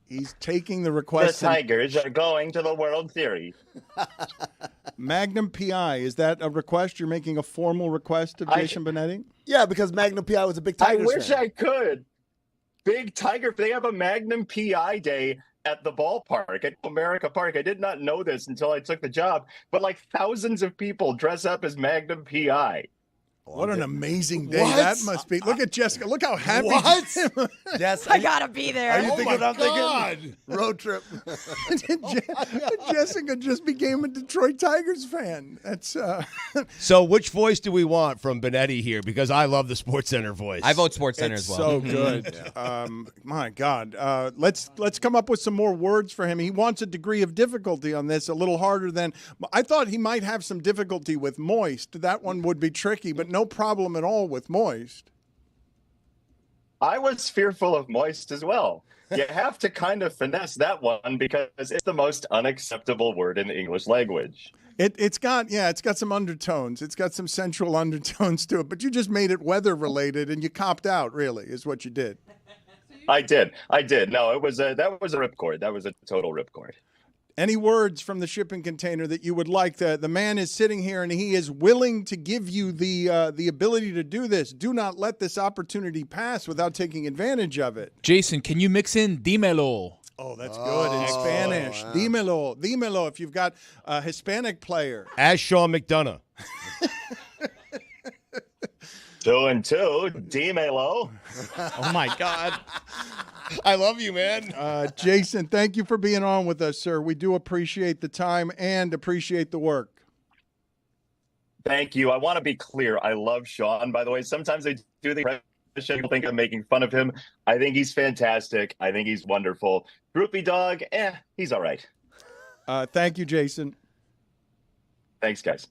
He's taking the The request. Tigers are going to the World Series. Magnum PI, is that a request? You're making a formal request of Jason Benetti? Yeah, because Magnum PI was a big I Tigers wish fan. I could. Big Tiger. They have a Magnum PI day at the ballpark at America Park. I did not know this until I took the job, but like thousands of people dress up as Magnum PI. What an amazing day What? that must be. Look at Jessica. Look how happy. What? Yes, I gotta be there. Are you thinking what I'm God. thinking? Road trip. Jessica just became a Detroit Tigers fan. That's So which voice do we want from Benetti here? Because I love the Sports Center voice. I vote Sports Center it's as well. so good. My God. Let's come up with some more words for him. He wants a degree of difficulty on this, a little harder than I thought. He might have some difficulty with moist. That one would be tricky, but no problem at all with moist. I was fearful of moist as well. You have to kind of finesse that one because it's the most unacceptable word in the English language. It's got some undertones. It's got some sensual undertones to it, but you just made it weather related and you copped out, really, is what you did. I did. No, that was a ripcord. That was a total ripcord. Any words from the shipping container that you would like? The man is sitting here and he is willing to give you the ability to do this. Do not let this opportunity pass without taking advantage of it. Jason, can you mix in dímelo? Oh, that's good in Spanish. Wow. Dímelo. If you've got a Hispanic player. As Sean McDonough. 2-2, dímelo. Oh, my God. I love you, man. Jason, thank you for being on with us, sir. We do appreciate the time and appreciate the work. Thank you. I want to be clear. I love Sean, by the way. Sometimes I do the impression people think I'm making fun of him. I think he's fantastic. I think he's wonderful. Droopy Dog, he's all right. Thank you, Jason. Thanks, guys.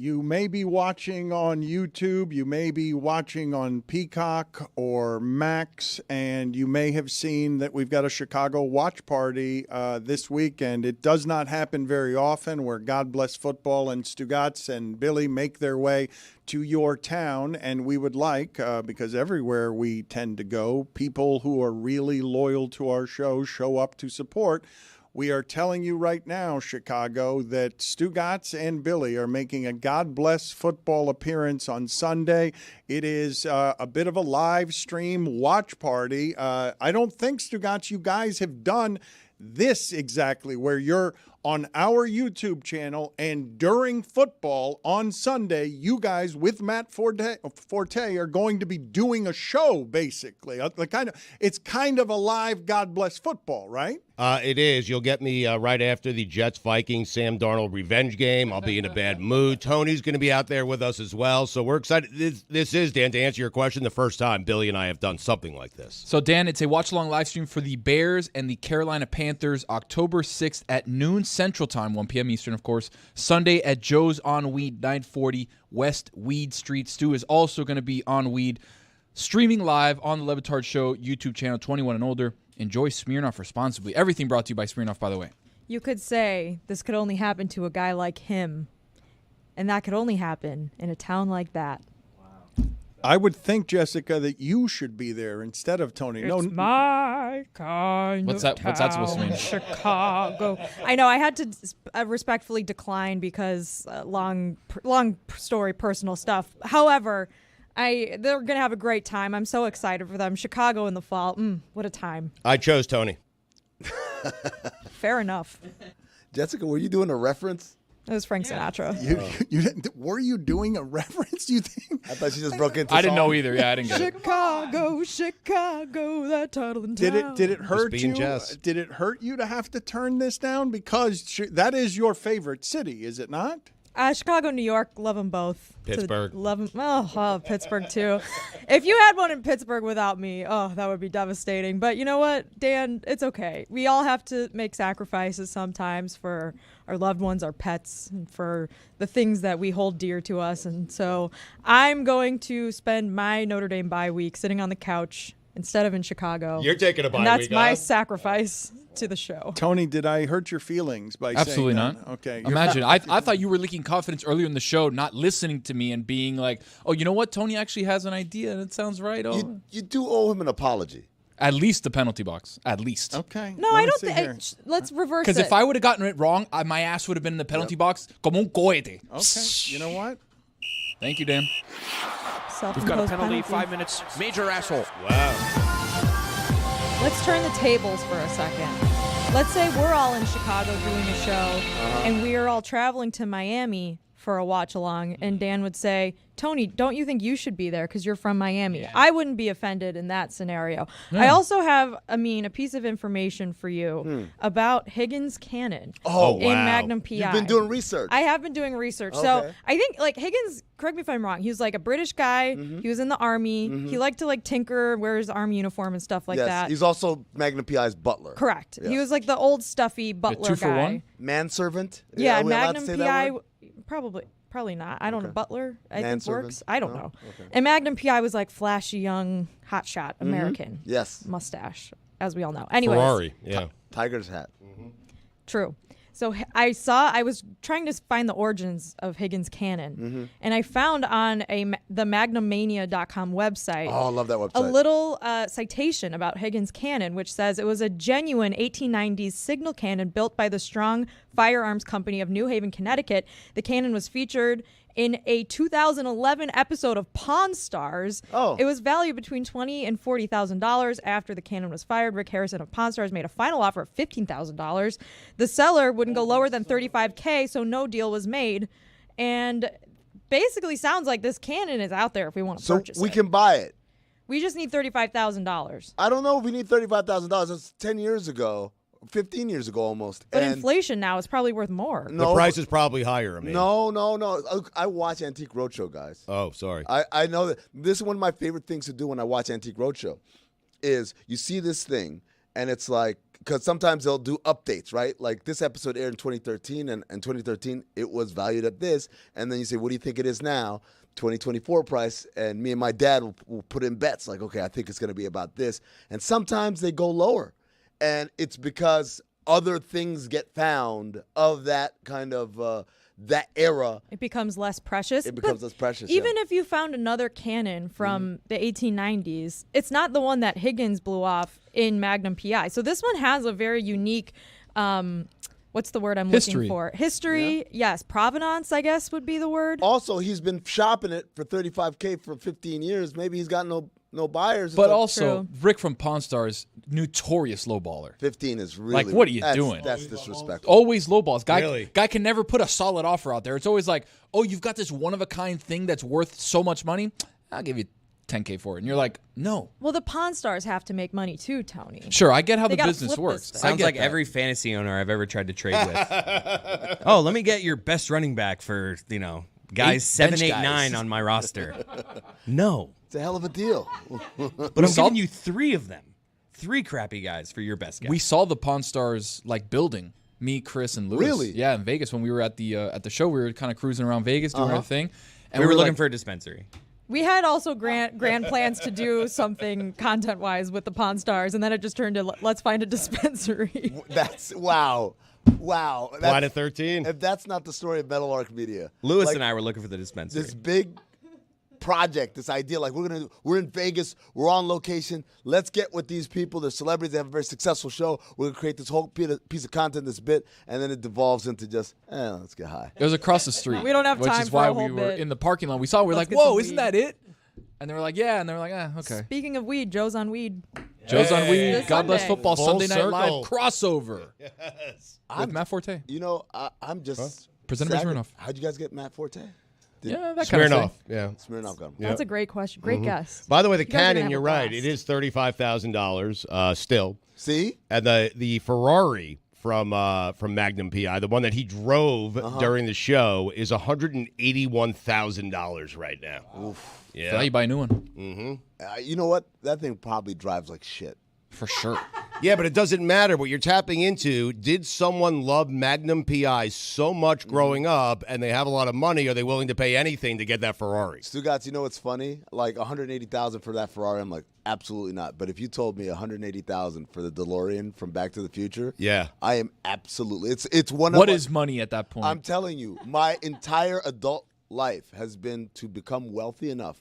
You may be watching on YouTube, you may be watching on Peacock or Max, and you may have seen that we've got a Chicago watch party this weekend. It does not happen very often where God Bless Football and Stugotz and Billy make their way to your town, and we would like, because everywhere we tend to go, people who are really loyal to our show up to support. We are telling you right now, Chicago, that Stugotz and Billy are making a God Bless Football appearance on Sunday. It is a bit of a live stream watch party. I don't think, Stugotz, you guys have done this exactly, where you're on our YouTube channel, and during football on Sunday, you guys with Matt Forte are going to be doing a show, basically. It's kind of a live God Bless Football, right? It is. You'll get me right after the Jets-Vikings Sam Darnold revenge game. I'll be in a bad mood. Tony's going to be out there with us as well, so we're excited. This is, Dan, to answer your question, the first time Billy and I have done something like this. So, Dan, it's a watch-along live stream for the Bears and the Carolina Panthers, October 6th at noon Central Time, 1 p.m. Eastern, of course. Sunday at Joe's on Weed, 940 West Weed Street. Stu is also going to be on Weed, streaming live on the Le Batard Show YouTube channel, 21 and older. Enjoy Smirnoff responsibly. Everything brought to you by Smirnoff, by the way. You could say this could only happen to a guy like him, and that could only happen in a town like that. I would think, Jessica, that you should be there instead of Tony. It's my kind What's of that? What's that supposed to mean? Chicago. I know. I had to respectfully decline because long story, personal stuff. However, they're gonna have a great time. I'm so excited for them. Chicago in the fall. What a time. I chose Tony. Fair enough. Jessica, were you doing a reference? It was Frank Sinatra. Were you doing a reference, you think? I thought she just broke into I didn't song. know either. Yeah, I didn't get it. Chicago, that title in town. Did it hurt you? Jess. Did it hurt you to have to turn this down? Because that is your favorite city, is it not? Chicago, New York, love them both. Pittsburgh. Love them. Oh, Pittsburgh too. If you had one in Pittsburgh without me, that would be devastating. But you know what, Dan? It's okay. We all have to make sacrifices sometimes for our loved ones, our pets, and for the things that we hold dear to us. And so I'm going to spend my Notre Dame bye week sitting on the couch instead of in Chicago. You're taking a bye and that's week, my huh? sacrifice to the show. Tony, did I hurt your feelings by Absolutely saying not. that? Okay. Imagine. I thought you were leaking confidence earlier in the show, not listening to me and being like, oh, you know what? Tony actually has an idea and it sounds right. Oh. You do owe him an apology. At least the penalty box. At least. Okay. No, I don't think. Let's reverse it. Because if I would have gotten it wrong, my ass would have been in the penalty box como un cohete. Okay. You know what? Thank you, Dan. We've got a penalty, 5 minutes. Major asshole. Wow. Let's turn the tables for a second. Let's say we're all in Chicago doing a show, and we are all traveling to Miami for a watch along, and Dan would say, Tony, don't you think you should be there because you're from Miami? Yeah. I wouldn't be offended in that scenario. I also have, a piece of information for you about Higgins Cannon in Magnum PI. You've been doing research. I have been doing research. Okay. So I think, Higgins, correct me if I'm wrong, he was like a British guy. He was in the Army. He liked to, tinker, wear his Army uniform and stuff like that. He's also Magnum PI's butler. Correct. Yes. He was like the old stuffy butler 2 for guy. 1? Manservant? Yeah, Are we allowed to Magnum say that PI, word? probably not. I don't know. Butler, I think Manservant? works. I don't No? know. Okay. And Magnum PI was like flashy, young, hotshot American. Yes. Mustache, as we all know. Anyways. Ferrari, yeah. Tiger's hat. True. So I was trying to find the origins of Higgins Cannon, and I found on the magnummania.com website. Oh, I love that website. A little citation about Higgins Cannon, which says it was a genuine 1890s signal cannon built by the Strong Firearms Company of New Haven, Connecticut. The cannon was featured in a 2011 episode of Pawn Stars. Oh. It was valued between $20,000 and $40,000. After the cannon was fired, Rick Harrison of Pawn Stars made a final offer of $15,000. The seller wouldn't go lower than $35,000, so no deal was made. And basically sounds like this cannon is out there if we want to purchase it. So we can buy it. We just need $35,000. I don't know if we need $35,000. That's 10 years ago. 15 years ago almost. But And inflation now is probably worth more. No, The price is probably higher. No. I watch Antique Roadshow, guys. Oh, sorry. I know that this is one of my favorite things to do when I watch Antique Roadshow is you see this thing And it's like, because sometimes they'll do updates, right? Like this episode aired in 2013, and in 2013 it was valued at this. And then you say, what do you think it is now? 2024 price. And me and my dad will put in bets like, okay, I think it's going to be about this. And sometimes they go lower. And it's because other things get found of that kind of that era. It becomes less precious. It becomes less precious. Even if you found another cannon from the 1890s, it's not the one that Higgins blew off in Magnum PI. So this one has a very unique, what's the word I'm looking for? History, yes. Provenance, I guess, would be the word. Also, he's been shopping it for $35K for 15 years. Maybe he's got no buyers. But also, Rick from Pawn Stars, notorious lowballer. 15 is really like, what are you doing? That's disrespectful. Always lowballs. Really? Guy can never put a solid offer out there. It's always like, oh, you've got this one of a kind thing that's worth so much money. I'll give you $10K for it. And you're like, no. Well, the Pawn Stars have to make money too, Tony. Sure, I get how They the gotta business flip works. this I Sounds get like that. every fantasy owner I've ever tried to trade with. Oh, let me get your best running back for, guys 7, 8, 9 on my roster. No. It's a hell of a deal. But I'm giving you 3 of them. 3 crappy guys for your best guy. We saw the Pawn Stars building. Me, Chris, and Lewis. Really? Yeah, in Vegas when we were at the show. We were kind of cruising around Vegas doing our thing. And we were looking like, for a dispensary. We had also grand plans to do something content-wise with the Pawn Stars, and then it just turned to let's find a dispensary. That's wow. Planet 13. If that's not the story of Metal Arc Media. Lewis and I were looking for the dispensary. This big project, this idea, like we're in Vegas, we're on location. Let's get with these people. They're celebrities. They have a very successful show. We're gonna create this whole piece of content, this bit, and then it devolves into just, let's get high. It was across the street. We don't have which time is for why a whole we were bit. in the parking lot. We saw. We're Let's like, get whoa, some isn't weed. that it? And they were like, yeah. And they were like, okay. Speaking of weed, Joe's on weed. Joe's on weed. This God bless Sunday. football. Full Sunday Night circle. Live crossover Yes. with Matt Forte. I'm just Presented by Smirnoff. How'd you guys get Matt Forte? Yeah, that kind of Smirnoff. thing. Yeah. Smirnoff got him. That's a great question. Great guess. By the way, the You guys are gonna cannon, have you're a right. blast. It is $35,000 still. See? And the Ferrari from Magnum PI, the one that he drove during the show, is $181,000 right now. Oof. Yeah. So now you buy a new one. Mm-hmm. You know what? That thing probably drives like shit. For sure. Yeah, but it doesn't matter what you're tapping into. Did someone love Magnum PI so much growing up and they have a lot of money? Are they willing to pay anything to get that Ferrari? Stugotz, you know what's funny? Like $180,000 for that Ferrari, I'm like, absolutely not. But if you told me $180,000 for the DeLorean from Back to the Future, yeah, I am absolutely. It's one of What is money at that point? I'm telling you, my entire adult life has been to become wealthy enough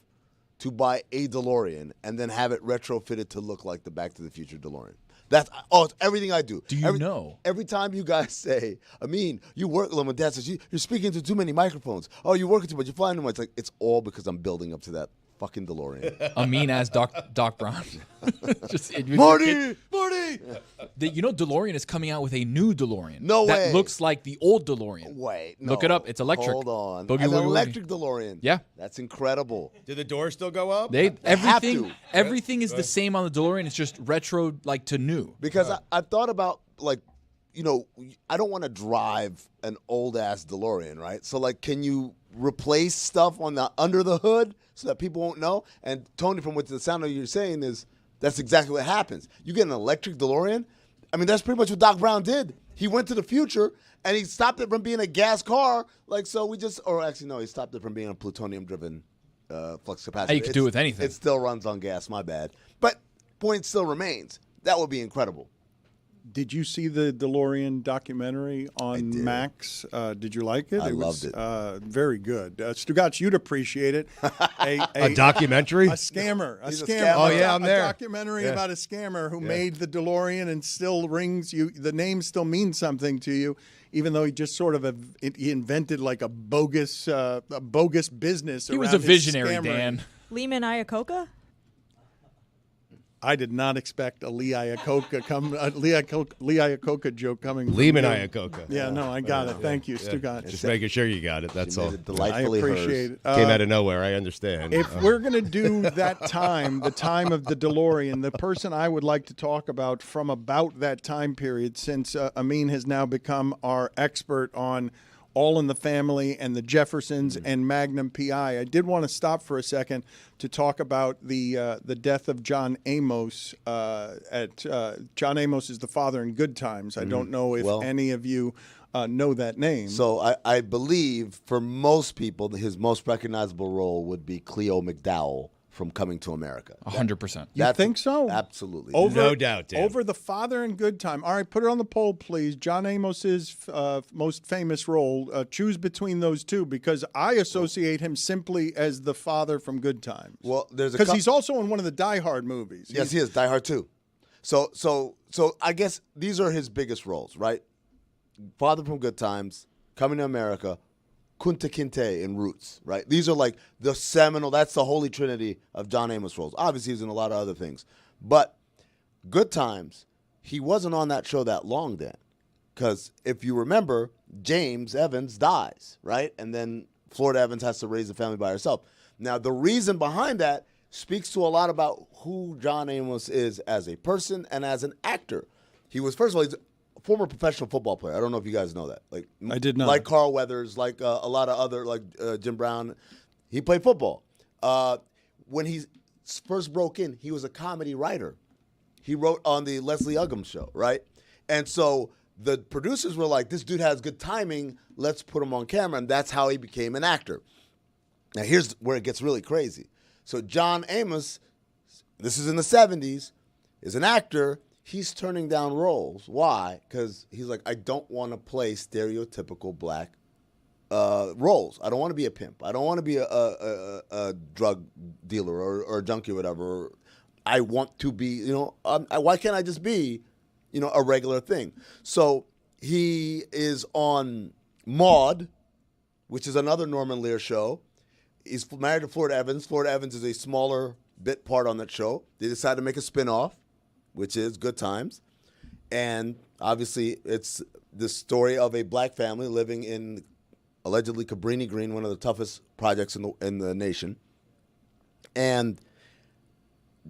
to buy a DeLorean and then have it retrofitted to look like the Back to the Future DeLorean. It's everything I do. Do you know? Every time you guys say, Amin, you work, my dad says, you're speaking to too many microphones. Oh, you're working too much, you're flying too much. It's like, it's all because I'm building up to that fucking DeLorean. Amin as Doc Brown. Marty! DeLorean is coming out with a new DeLorean. No way. That looks like the old DeLorean. Wait, Look it no. up. It's electric. Hold on. Boogie An woogie woogie. electric DeLorean. Yeah. That's incredible. Did the door still go up? have to. Everything is the same on the DeLorean. It's just retro to new. Because I thought about, I don't want to drive an old-ass DeLorean, right? So, can you replace stuff on the under the hood so that people won't know? And, Tony, from what the sound of you're saying is that's exactly what happens. You get an electric DeLorean, I mean, that's pretty much what Doc Brown did. He went to the future, and he stopped it from being a gas car. He stopped it from being a plutonium-driven flux capacitor. You could do it with anything. It still runs on gas, my bad. But point still remains. That would be incredible. Did you see the DeLorean documentary on Max? Did you like it? I loved it. Very good. Stugotz, you'd appreciate it. A documentary? A scammer. He's a scammer. Oh, yeah, I'm there. A documentary about a scammer who made the DeLorean and still rings you. The name still means something to you, even though he just sort of he invented like a bogus business. He was around a visionary, his scammering. Dan. Lehman Iacocca? I did not expect a Lee Iacocca joke coming from Lehman you. Iacocca. Yeah, no, I got it. Thank you, Stugotz. Just making sure you got it. That's all. Delightfully I appreciate it. Came out of nowhere. I understand. If we're going to do that time, the time of the DeLorean, the person I would like to talk about from about that time period, since Amin has now become our expert on All in the Family and the Jeffersons and Magnum PI. I did want to stop for a second to talk about the death of John Amos. John Amos is the father in Good Times. I don't know if any of you know that name. So I believe for most people, his most recognizable role would be Cleo McDowell from Coming to America. 100%. You think so? Absolutely. No doubt, Dan. Over the father in Good Time. All right, put it on the poll, please. John Amos's most famous role. Choose between those two, because I associate him simply as the father from Good Times. Well, there's because he's also in one of the Die Hard movies. Yes, he is. Die Hard 2. So I guess these are his biggest roles, right? Father from Good Times, Coming to America, Kunta Kinte in Roots, right? These are like the seminal, that's the holy trinity of John Amos roles. Obviously, he's in a lot of other things. But Good Times, he wasn't on that show that long then. Because if you remember, James Evans dies, right? And then Florida Evans has to raise the family by herself. Now, the reason behind that speaks to a lot about who John Amos is as a person and as an actor. He was, first of all, he's former professional football player. I don't know if you guys know that. Like, I did not. Like Carl Weathers, like a lot of other, like Jim Brown. He played football. When he first broke in, he was a comedy writer. He wrote on the Leslie Uggam show, right? And so the producers were like, this dude has good timing. Let's put him on camera. And that's how he became an actor. Now, here's where it gets really crazy. So John Amos, this is in the 70s, is an actor. He's turning down roles. Why? Because he's like, I don't want to play stereotypical black roles. I don't want to be a pimp. I don't want to be a drug dealer or a junkie or whatever. I want to be, why can't I just be, a regular thing? So he is on Maude, which is another Norman Lear show. He's married to Florida Evans. Florida Evans is a smaller bit part on that show. They decided to make a spinoff, which is Good Times. And obviously it's the story of a black family living in allegedly Cabrini Green, one of the toughest projects in the nation. And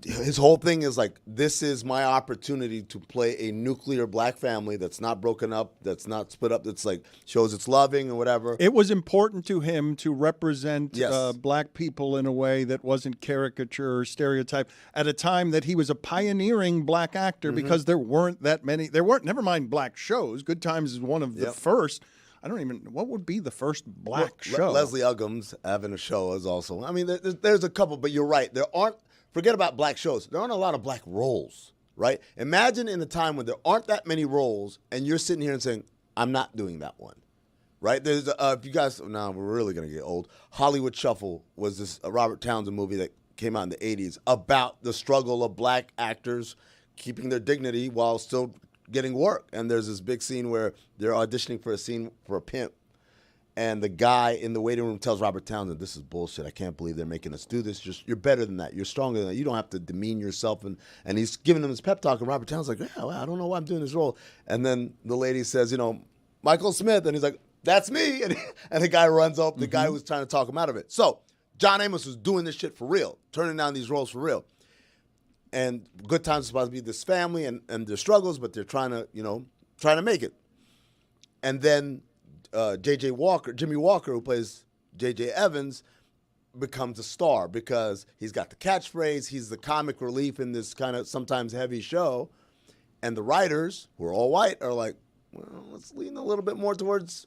his whole thing is like, this is my opportunity to play a nuclear black family that's not broken up, that's not split up, that's like shows it's loving and whatever. It was important to him to represent black people in a way that wasn't caricature or stereotype at a time that he was a pioneering black actor, because there weren't that many. Never mind black shows. Good Times is one of the first. What would be the first black show? Leslie Uggam's having a show is also, there's a couple, but you're right. Forget about black shows. There aren't a lot of black roles, right? Imagine in a time when there aren't that many roles and you're sitting here and saying, I'm not doing that one, right? There's, if you guys, now we're really going to get old. Hollywood Shuffle was this Robert Townsend movie that came out in the 80s about the struggle of black actors keeping their dignity while still getting work. And there's this big scene where they're auditioning for a scene for a pimp. And the guy in the waiting room tells Robert Townsend, this is bullshit. I can't believe they're making us do this. You're better than that. You're stronger than that. You don't have to demean yourself. And he's giving him his pep talk. And Robert Townsend's like, I don't know why I'm doing this role. And then the lady says, Michael Smith. And he's like, that's me. And the guy runs up, the guy who was trying to talk him out of it. So John Amos was doing this shit for real, turning down these roles for real. And Good Times is supposed to be this family and their struggles, but they're trying to make it. And then Jimmy Walker, who plays J.J. Evans, becomes a star because he's got the catchphrase. He's the comic relief in this kind of sometimes heavy show. And the writers, who are all white, are like, well, let's lean a little bit more towards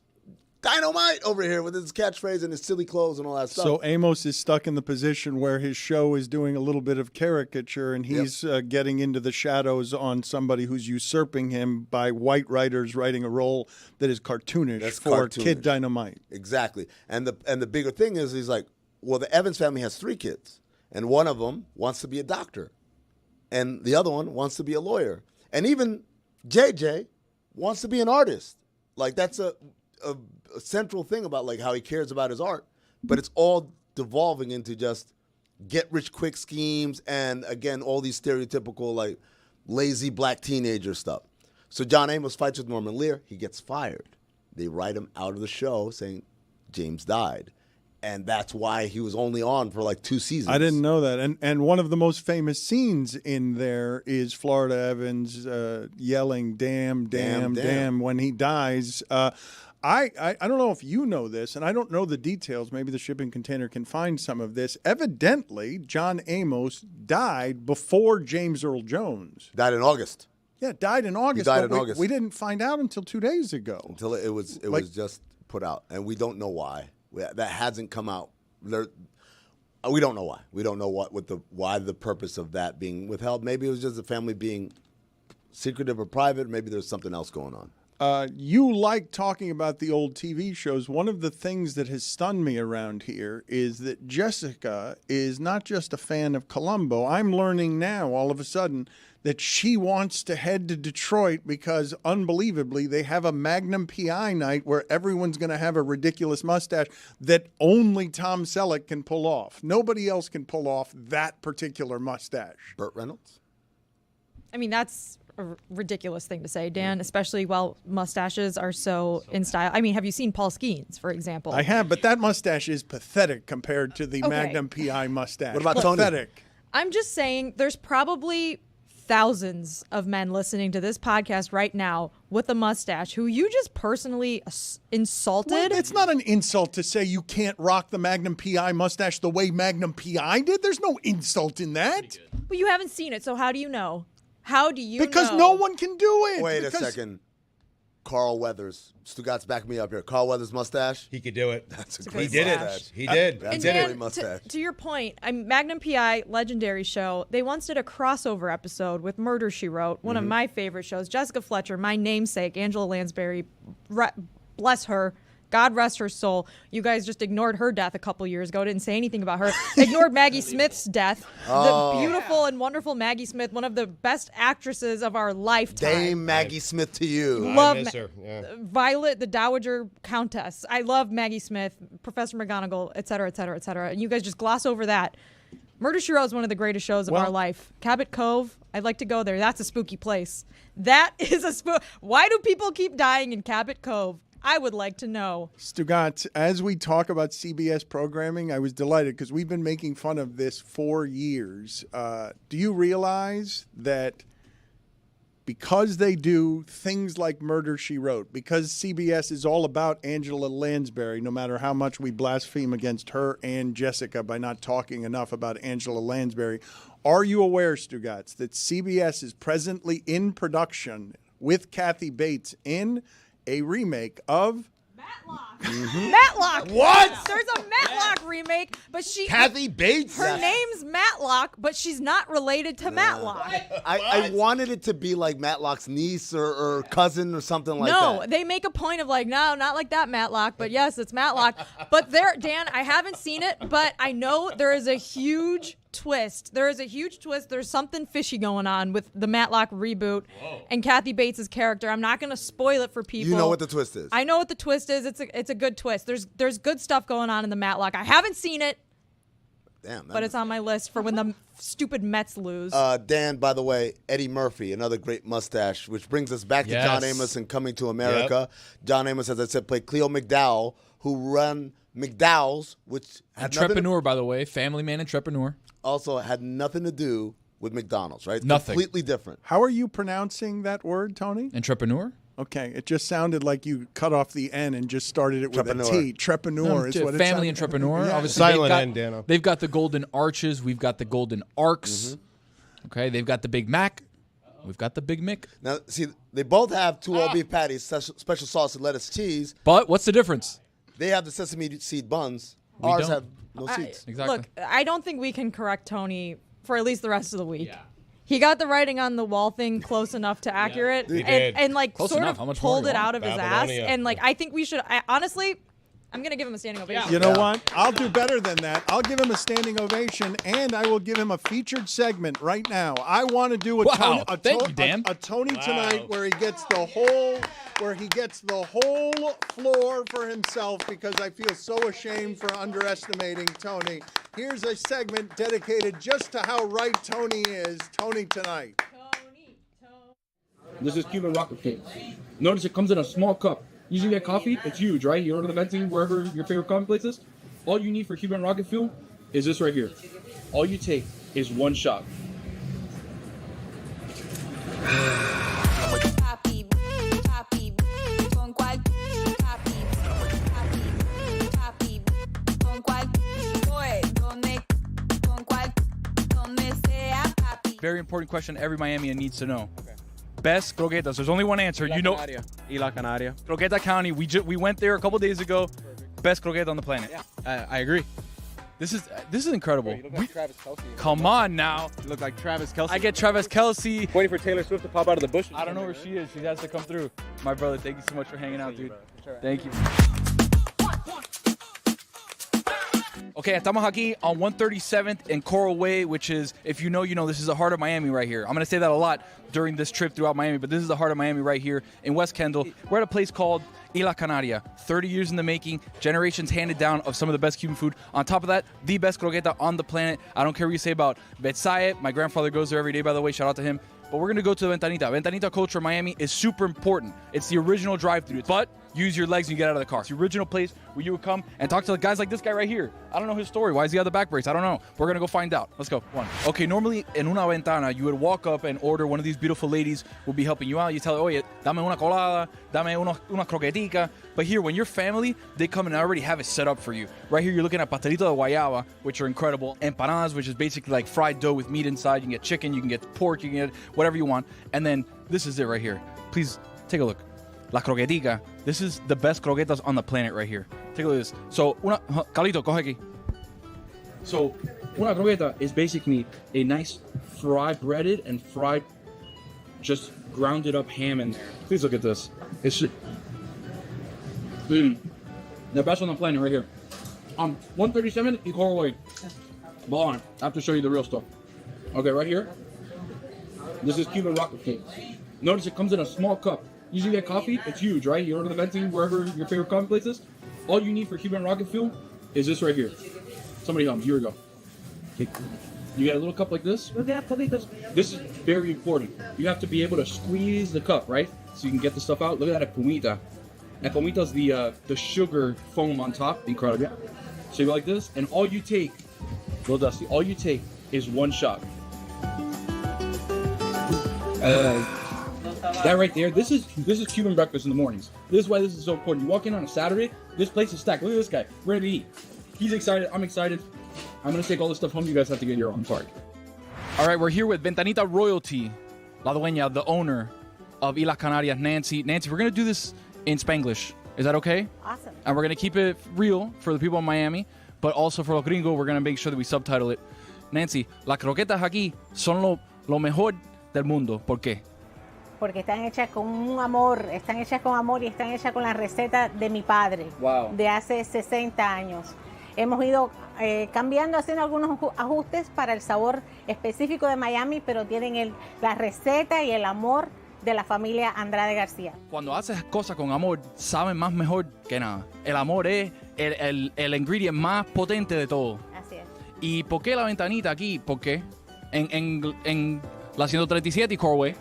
Dynamite over here with his catchphrase and his silly clothes and all that stuff. So Amos is stuck in the position where his show is doing a little bit of caricature, and he's getting into the shadows on somebody who's usurping him by white writers writing a role that is cartoonish Kid Dynamite. Exactly. And the bigger thing is, he's like, well, the Evans family has 3 kids, and one of them wants to be a doctor, and the other one wants to be a lawyer, and even JJ wants to be an artist. Like, that's a central thing about like how he cares about his art, but it's all devolving into just get rich quick schemes and, again, all these stereotypical like lazy black teenager stuff. So John Amos fights with Norman Lear. He gets fired. They write him out of the show saying James died. And that's why he was only on for like 2 seasons. I didn't know that. And one of the most famous scenes in there is Florida Evans yelling, damn, when he dies. I don't know if you know this, and I don't know the details. Maybe the shipping container can find some of this. Evidently, John Amos died before James Earl Jones. Died in August. Yeah, died in August. He died in August. We didn't find out until 2 days ago. Until it was just put out, and we don't know why. That hasn't come out. We don't know why. We don't know why the purpose of that being withheld. Maybe it was just the family being secretive or private. Maybe there's something else going on. You like talking about the old TV shows. One of the things that has stunned me around here is that Jessica is not just a fan of Columbo. I'm learning now, all of a sudden, that she wants to head to Detroit because, unbelievably, they have a Magnum PI night where everyone's going to have a ridiculous mustache that only Tom Selleck can pull off. Nobody else can pull off that particular mustache. Burt Reynolds? I mean, that's a ridiculous thing to say, Dan, especially while mustaches are so in style. I mean, have you seen Paul Skeens, for example? I have, but that mustache is pathetic compared to the Magnum PI mustache. What about pathetic. Tony? I'm just saying there's probably thousands of men listening to this podcast right now with a mustache who you just personally insulted. Wait, it's not an insult to say you can't rock the Magnum PI mustache the way Magnum PI did. There's no insult in that. But you haven't seen it, so how do you know? How do you Because know? no one can do it. Wait a second. Carl Weathers. Stugotz, back me up here. Carl Weathers mustache? He could do it. That's a It's a great He did mustache. it. He did. That's And a Dan, great mustache. to your point, Magnum PI, legendary show. They once did a crossover episode with Murder, She Wrote, one of my favorite shows. Jessica Fletcher, my namesake, Angela Lansbury, bless her. God rest her soul. You guys just ignored her death a couple years ago. Didn't say anything about her. Ignored Maggie Smith's death. The beautiful and wonderful Maggie Smith, one of the best actresses of our lifetime. Dame Maggie Smith to you. I miss her. Yeah. Violet, the Dowager Countess. I love Maggie Smith, Professor McGonagall, et cetera, et cetera, et cetera. And you guys just gloss over that. Murder, She Wrote is one of the greatest shows of our life. Cabot Cove, I'd like to go there. That's a spooky place. That is a spook. Why do people keep dying in Cabot Cove? I would like to know. Stugotz, as we talk about CBS programming, I was delighted because we've been making fun of this for years. Do you realize that because they do things like Murder, She Wrote, because CBS is all about Angela Lansbury, no matter how much we blaspheme against her and Jessica by not talking enough about Angela Lansbury, are you aware, Stugotz, that CBS is presently in production with Kathy Bates in a remake of Matlock. What? There's a Matlock remake, but Kathy Bates? Her name's Matlock, but she's not related to Matlock. I wanted it to be like Matlock's niece or cousin or something like that. No, they make a point of like, no, not like that Matlock, but yes, it's Matlock. But there, Dan, I haven't seen it, but I know there is a huge twist. There is a huge twist. There's something fishy going on with the Matlock reboot and Kathy Bates' character. I'm not going to spoil it for people. You know what the twist is. I know what the twist is. It's a good twist. There's good stuff going on in the Matlock. I haven't seen it. Damn, but it's on my list for when the stupid Mets lose. Dan, by the way, Eddie Murphy, another great mustache, which brings us back to John Amos and Coming to America. Yep. John Amos, as I said, played Cleo McDowell, who run McDowell's, which had entrepreneur, by the way, family man, entrepreneur. Also had nothing to do with McDonald's, right? Nothing. Completely different. How are you pronouncing that word, Tony? Entrepreneur. Okay, it just sounded like you cut off the N and just started it with a T. Trepreneur is what it family sounded. entrepreneur. Yeah. Obviously, Silent N, Dano. They've got the golden arches. We've got the golden arcs. Okay, they've got the Big Mac. We've got the Big Mick. Now, see, they both have two all-beef patties, special sauce and lettuce cheese. But what's the difference? They have the sesame seed buns. We Ours don't. have no seeds. Exactly. Look, I don't think we can correct Tony for at least the rest of the week. Yeah. He got the writing on the wall thing close enough to accurate, and like Close sort enough. How of much pulled more it do you out of his ass. Babylonia. And like, I think we should. Honestly, I'm gonna give him a standing ovation. You know what? I'll do better than that. I'll give him a standing ovation, and I will give him a featured segment right now. I want to do a Tony, a Tony tonight where he gets the whole floor for himself because I feel so ashamed for underestimating Tony. Here's a segment dedicated just to how right Tony is. Tony tonight. This is Cuban rocket fuel. Notice it comes in a small cup. Usually get coffee, it's huge, right? You order the Venti wherever your favorite coffee place is. All you need for Cuban rocket fuel is this right here. All you take is one shot. Very important question every Miamian needs to know. Okay. Best croquetas. There's only one answer. Y La Canaria. Croqueta County. We went there a couple days ago. Perfect. Best croqueta on the planet. Yeah, I agree. This is incredible. You look like Travis Kelce. Come on now. You look like Travis Kelce. I get Travis Kelce. Waiting for Taylor Swift to pop out of the bush. I don't know where she is. She has to come through. My brother, thank you so much for hanging out, dude. Thank you. Okay, estamos aquí on 137th and Coral Way, which is, if you know, this is the heart of Miami right here. I'm going to say that a lot during this trip throughout Miami, but this is the heart of Miami right here in West Kendall. We're at a place called La Canaria. 30 years in the making, generations handed down of some of the best Cuban food. On top of that, the best croqueta on the planet. I don't care what you say about Betsaye. My grandfather goes there every day, by the way. Shout out to him. But we're going to go to the Ventanita. Ventanita culture in Miami is super important. It's the original drive-thru. But use your legs when you get out of the car. It's the original place where you would come and talk to guys like this guy right here. I don't know his story. Why does he have the back brace? I don't know. We're going to go find out. Let's go. One. Okay, normally in una ventana, you would walk up and order. One of these beautiful ladies will be helping you out. You tell her, oye, dame una colada, dame una croquetica. But here, when you're family, they come and already have it set up for you. Right here, you're looking at pastelito de guayaba, which are incredible. Empanadas, which is basically like fried dough with meat inside. You can get chicken, you can get pork, you can get whatever you want. And then this is it right here. Please take a look. La croquetica. This is the best croquetas on the planet right here. Take a look at this. So, Carlito, coge aquí. So, una croqueta is basically a nice breaded and fried, just grounded up ham in there. Please look at this. It's the best on the planet right here. 137 y Coral Way. But hold on, I have to show you the real stuff. Okay, right here. This is Cuban rocket cake. Notice it comes in a small cup. Usually get coffee, it's huge, right? You order the venting wherever your favorite coffee place is. All you need for Cuban rocket fuel is this right here. Somebody help me. Here we go. Okay. You get a little cup like this. This is very important. You have to be able to squeeze the cup, right? So you can get the stuff out. Look at that espumita. Espumita is the sugar foam on top. Incredible. So you go like this, and all you take, little Dusty, all you take is one shot. That right there, this is Cuban breakfast in the mornings. This is why this is so important. You walk in on a Saturday, this place is stacked. Look at this guy, ready to eat. He's excited, I'm excited. I'm gonna take all this stuff home. You guys have to get your own part. All right, we're here with Ventanita Royalty, La Dueña, the owner of La Canarias, Nancy. Nancy, we're gonna do this in Spanglish. Is that okay? Awesome. And we're gonna keep it real for the people in Miami, but also for los gringos, we're gonna make sure that we subtitle it. Nancy, las croquetas aquí son lo mejor del mundo. ¿Por qué? Porque están hechas con un amor, están hechas con amor y están hechas con la receta de mi padre, de hace 60 años. Hemos ido cambiando, haciendo algunos ajustes para el sabor específico de Miami, pero tienen la receta y el amor de la familia Andrade García. Cuando haces cosas con amor, saben más mejor que nada. El amor es el ingredient más potente de todo. Así es. ¿Y por qué la ventanita aquí? ¿Por qué? En la 137 y Coral Way.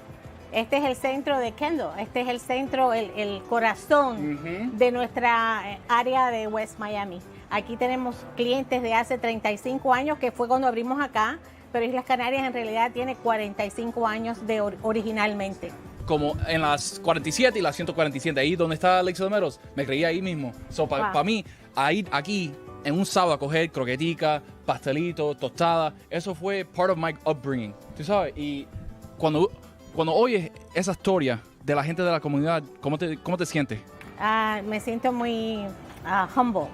Este es el centro de Kendall, este es el centro, el corazón de nuestra área de West Miami. Aquí tenemos clientes de hace 35 años, que fue cuando abrimos acá, pero Islas Canarias en realidad tiene 45 años de originalmente. Como en las 47 y las 147, ahí donde está Lexo de Meros, me creía ahí mismo. So, para mí, ir aquí en un sábado a coger croquetica, pastelito, tostada, eso fue part of my upbringing, ¿tú sabes? Y cuando oyes esa historia de la gente de la comunidad, ¿cómo te sientes? Me siento muy humble,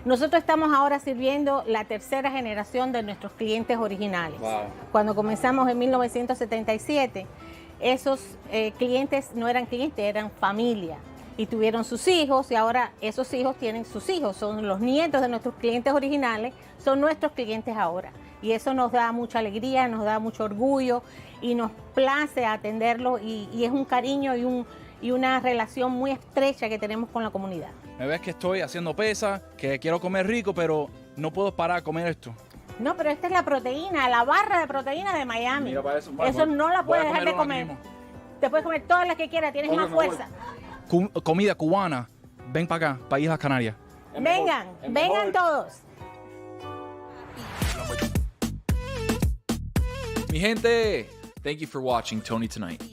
Nosotros estamos ahora sirviendo la tercera generación de nuestros clientes originales. Wow. Cuando comenzamos en 1977, esos clientes no eran clientes, eran familia. Y tuvieron sus hijos y ahora esos hijos tienen sus hijos. Son los nietos de nuestros clientes originales, son nuestros clientes ahora. Y eso nos da mucha alegría, nos da mucho orgullo y nos place atenderlos y es un cariño y una relación muy estrecha que tenemos con la comunidad. Me ves que estoy haciendo pesa, que quiero comer rico, pero no puedo parar a comer esto. No, pero esta es la proteína, la barra de proteína de Miami. Mira para eso. Eso no la puedes dejar de comer. Te puedes comer todas las que quieras, tienes más fuerza. Comida cubana, ven para acá, para Islas Canarias. Vengan todos. Mi gente, thank you for watching Tony Tonight.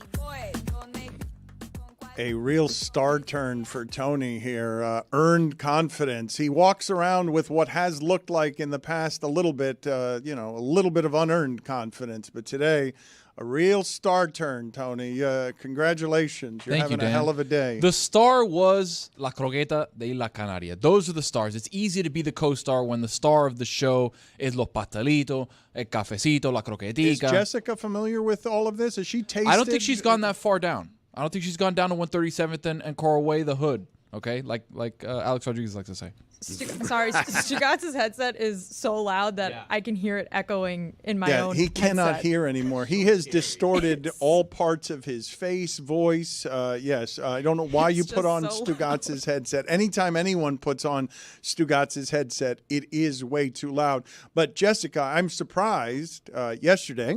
A real star turn for Tony here. Earned confidence. He walks around with what has looked like in the past a little bit, a little bit of unearned confidence. But today, a real star turn, Tony. Congratulations. You're Thank having you, Dan. a hell of a day. The star was La Croqueta de la Canaria. Those are the stars. It's easy to be the co-star when the star of the show is Los Pastelitos, El Cafecito, La Croquetica. Is Jessica familiar with all of this? Has she tasted? I don't think she's gone that far down. I don't think she's gone down to 137th and Coral Way the hood. Okay, like Alex Rodriguez likes to say. Sorry, Stugotz's headset is so loud that I can hear it echoing in my own he cannot headset. hear anymore. He has distorted all parts of his face, voice. Yes, I don't know why you put on Stugotz's headset. Anytime anyone puts on Stugotz's headset, it is way too loud. But Jessica, I'm surprised yesterday.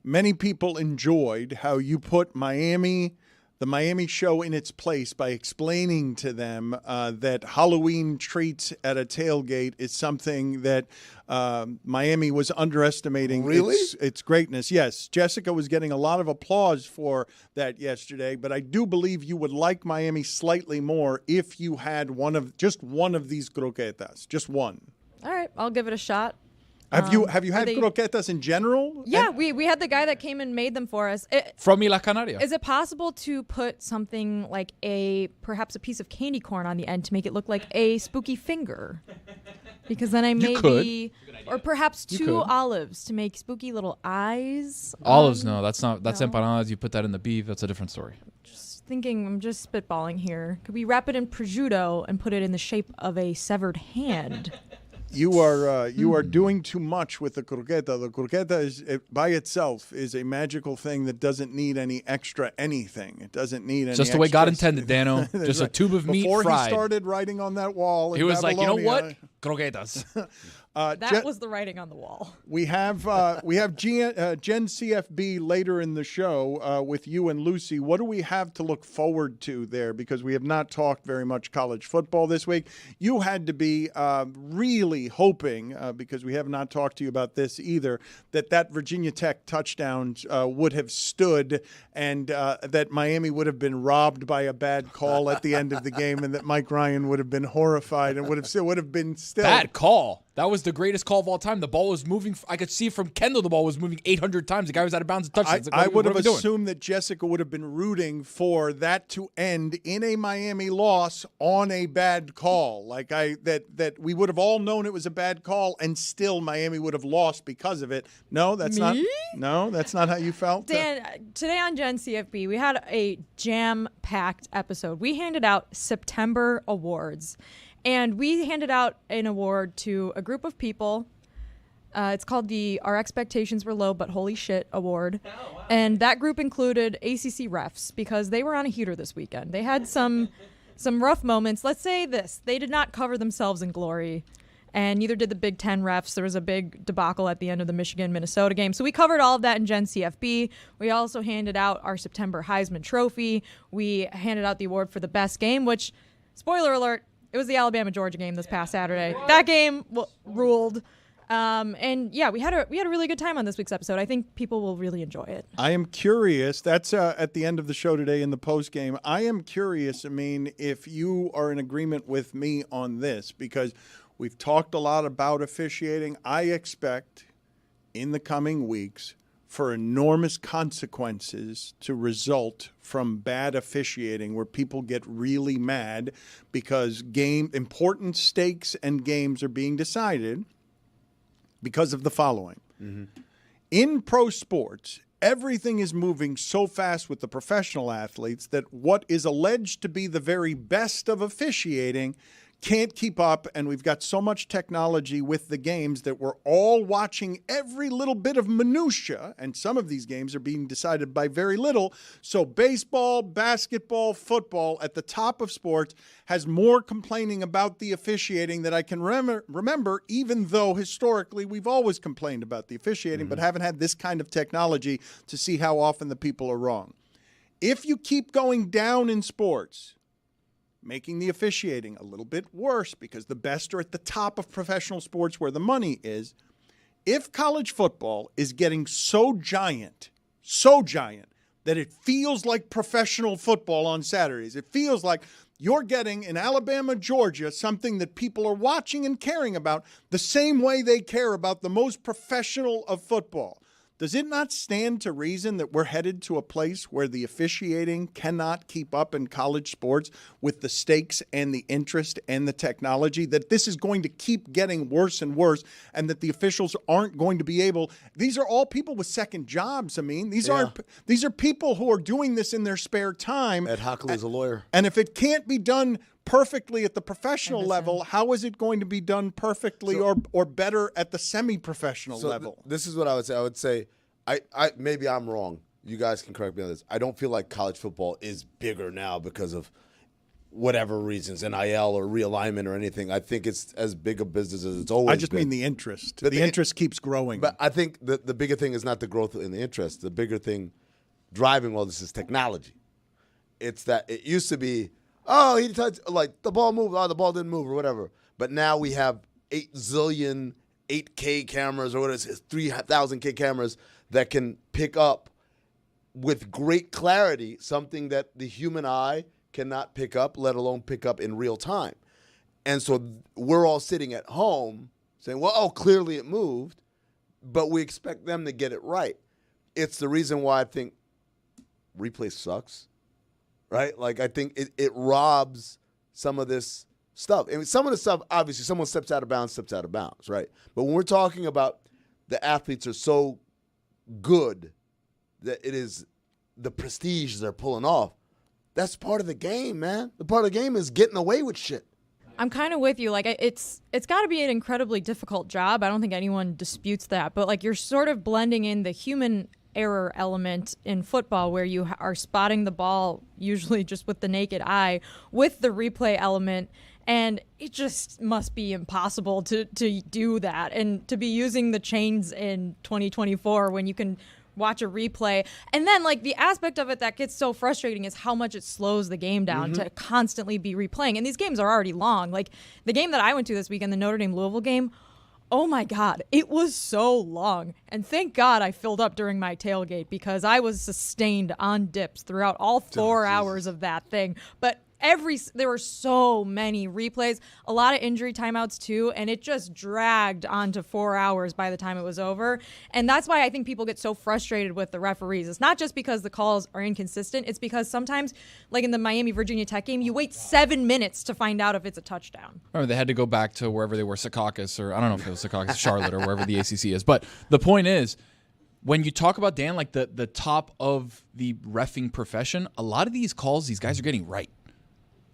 Many people enjoyed how you put the Miami show in its place by explaining to them that Halloween treats at a tailgate is something that Miami was underestimating its greatness. Yes, Jessica was getting a lot of applause for that yesterday, but I do believe you would like Miami slightly more if you had just one of these croquetas, just one. All right, I'll give it a shot. Have you had croquetas in general? Yeah, we had the guy that came and made them for us. From La Canaria. Is it possible to put something like perhaps a piece of candy corn on the end to make it look like a spooky finger? Because then or perhaps two olives to make spooky little eyes. Olives, no, that's empanadas. You put that in the beef. That's a different story. I'm just spitballing here. Could we wrap it in prosciutto and put it in the shape of a severed hand? You are doing too much with the croqueta. The croqueta by itself is a magical thing that doesn't need any extra anything. It doesn't need any. Just the way God intended, Dano. Just a tube of meat Before fried. he started writing on that wall, he was like, you know what, croquetas. That was the writing on the wall. We have Gen CFB later in the show with you and Lucy. What do we have to look forward to there? Because we have not talked very much college football this week. You had to be really hoping, because we have not talked to you about this either, that Virginia Tech touchdown would have stood and that Miami would have been robbed by a bad call at the end of the game, and that Mike Ryan would have been horrified and would have been still bad call. That was the greatest call of all time. The ball was moving. I could see from Kendall the ball was moving 800 times. The guy was out of bounds and touchdown. I would have assumed that Jessica would have been rooting for that to end in a Miami loss on a bad call. That we would have all known it was a bad call, and still Miami would have lost because of it. No, that's not how you felt. Dan, today on Gen CFB, we had a jam-packed episode. We handed out September awards. And we handed out an award to a group of people. It's called the Our Expectations Were Low But Holy Shit Award. Oh, wow. And that group included ACC refs because they were on a heater this weekend. They had some rough moments. Let's say this. They did not cover themselves in glory. And neither did the Big Ten refs. There was a big debacle at the end of the Michigan-Minnesota game. So we covered all of that in Gen CFB. We also handed out our September Heisman Trophy. We handed out the award for the best game, which, spoiler alert, it was the Alabama-Georgia game this past Saturday. That game ruled. And yeah, we had a really good time on this week's episode. I think people will really enjoy it. I am curious. That's at the end of the show today in the post game. I am curious, if you are in agreement with me on this, because we've talked a lot about officiating. I expect in the coming weeks for enormous consequences to result from bad officiating, where people get really mad because important stakes and games are being decided because of the following. Mm-hmm. In pro sports, everything is moving so fast with the professional athletes that what is alleged to be the very best of officiating can't keep up, and we've got so much technology with the games that we're all watching every little bit of minutia, and some of these games are being decided by very little. So baseball, basketball, football at the top of sports has more complaining about the officiating that I can remember, even though historically we've always complained about the officiating, but haven't had this kind of technology to see how often the people are wrong. If you keep going down in sports, making the officiating a little bit worse because the best are at the top of professional sports where the money is. If college football is getting so giant that it feels like professional football on Saturdays. It feels like you're getting in Alabama, Georgia, something that people are watching and caring about the same way they care about the most professional of football. Does it not stand to reason that we're headed to a place where the officiating cannot keep up in college sports with the stakes and the interest and the technology, that this is going to keep getting worse and worse, and that the officials aren't going to be able – these are all people with second jobs, I mean. These are people who are doing this in their spare time. Ed Hockley is a lawyer. And if it can't be done perfectly at the professional level, how is it going to be done perfectly or better at the semi-professional level? This is what I would say. I would say, I maybe I'm wrong. You guys can correct me on this. I don't feel like college football is bigger now because of whatever reasons, NIL or realignment or anything. I think it's as big a business as it's always been. I just mean the interest. The interest keeps growing. But I think the bigger thing is not the growth in the interest. The bigger thing driving all this is technology. It's that it used to be, oh, he touched, like, the ball moved, oh, the ball didn't move or whatever. But now we have 8 zillion 8K cameras or what is it, 3,000K cameras that can pick up with great clarity something that the human eye cannot pick up, let alone pick up in real time. And so we're all sitting at home saying, well, oh, clearly it moved, but we expect them to get it right. It's the reason why I think replay sucks, right? Like, I think it robs some of this stuff. And some of the stuff, obviously, someone steps out of bounds, right? But when we're talking about the athletes are so good that it is the prestige they're pulling off, that's part of the game, man. The part of the game is getting away with shit. I'm kind of with you. Like, it's got to be an incredibly difficult job. I don't think anyone disputes that. But, like, you're sort of blending in the human error element in football where you are spotting the ball usually just with the naked eye with the replay element. And it just must be impossible to do that and to be using the chains in 2024 when you can watch a replay. And then, like, the aspect of it that gets so frustrating is how much it slows the game down to constantly be replaying. And these games are already long. Like, the game that I went to this weekend, the Notre Dame-Louisville game, oh my God, it was so long. And thank God I filled up during my tailgate because I was sustained on dips throughout all 4 hours of that thing. But there were so many replays, a lot of injury timeouts too, and it just dragged on to 4 hours by the time it was over. And that's why I think people get so frustrated with the referees. It's not just because the calls are inconsistent, it's because sometimes, like in the Miami-Virginia Tech game, you wait 7 minutes to find out if it's a touchdown. Remember, they had to go back to wherever they were, Secaucus, or I don't know if it was Secaucus, Charlotte, or wherever the ACC is. But the point is, when you talk about, Dan, like the top of the reffing profession, a lot of these calls, these guys are getting right.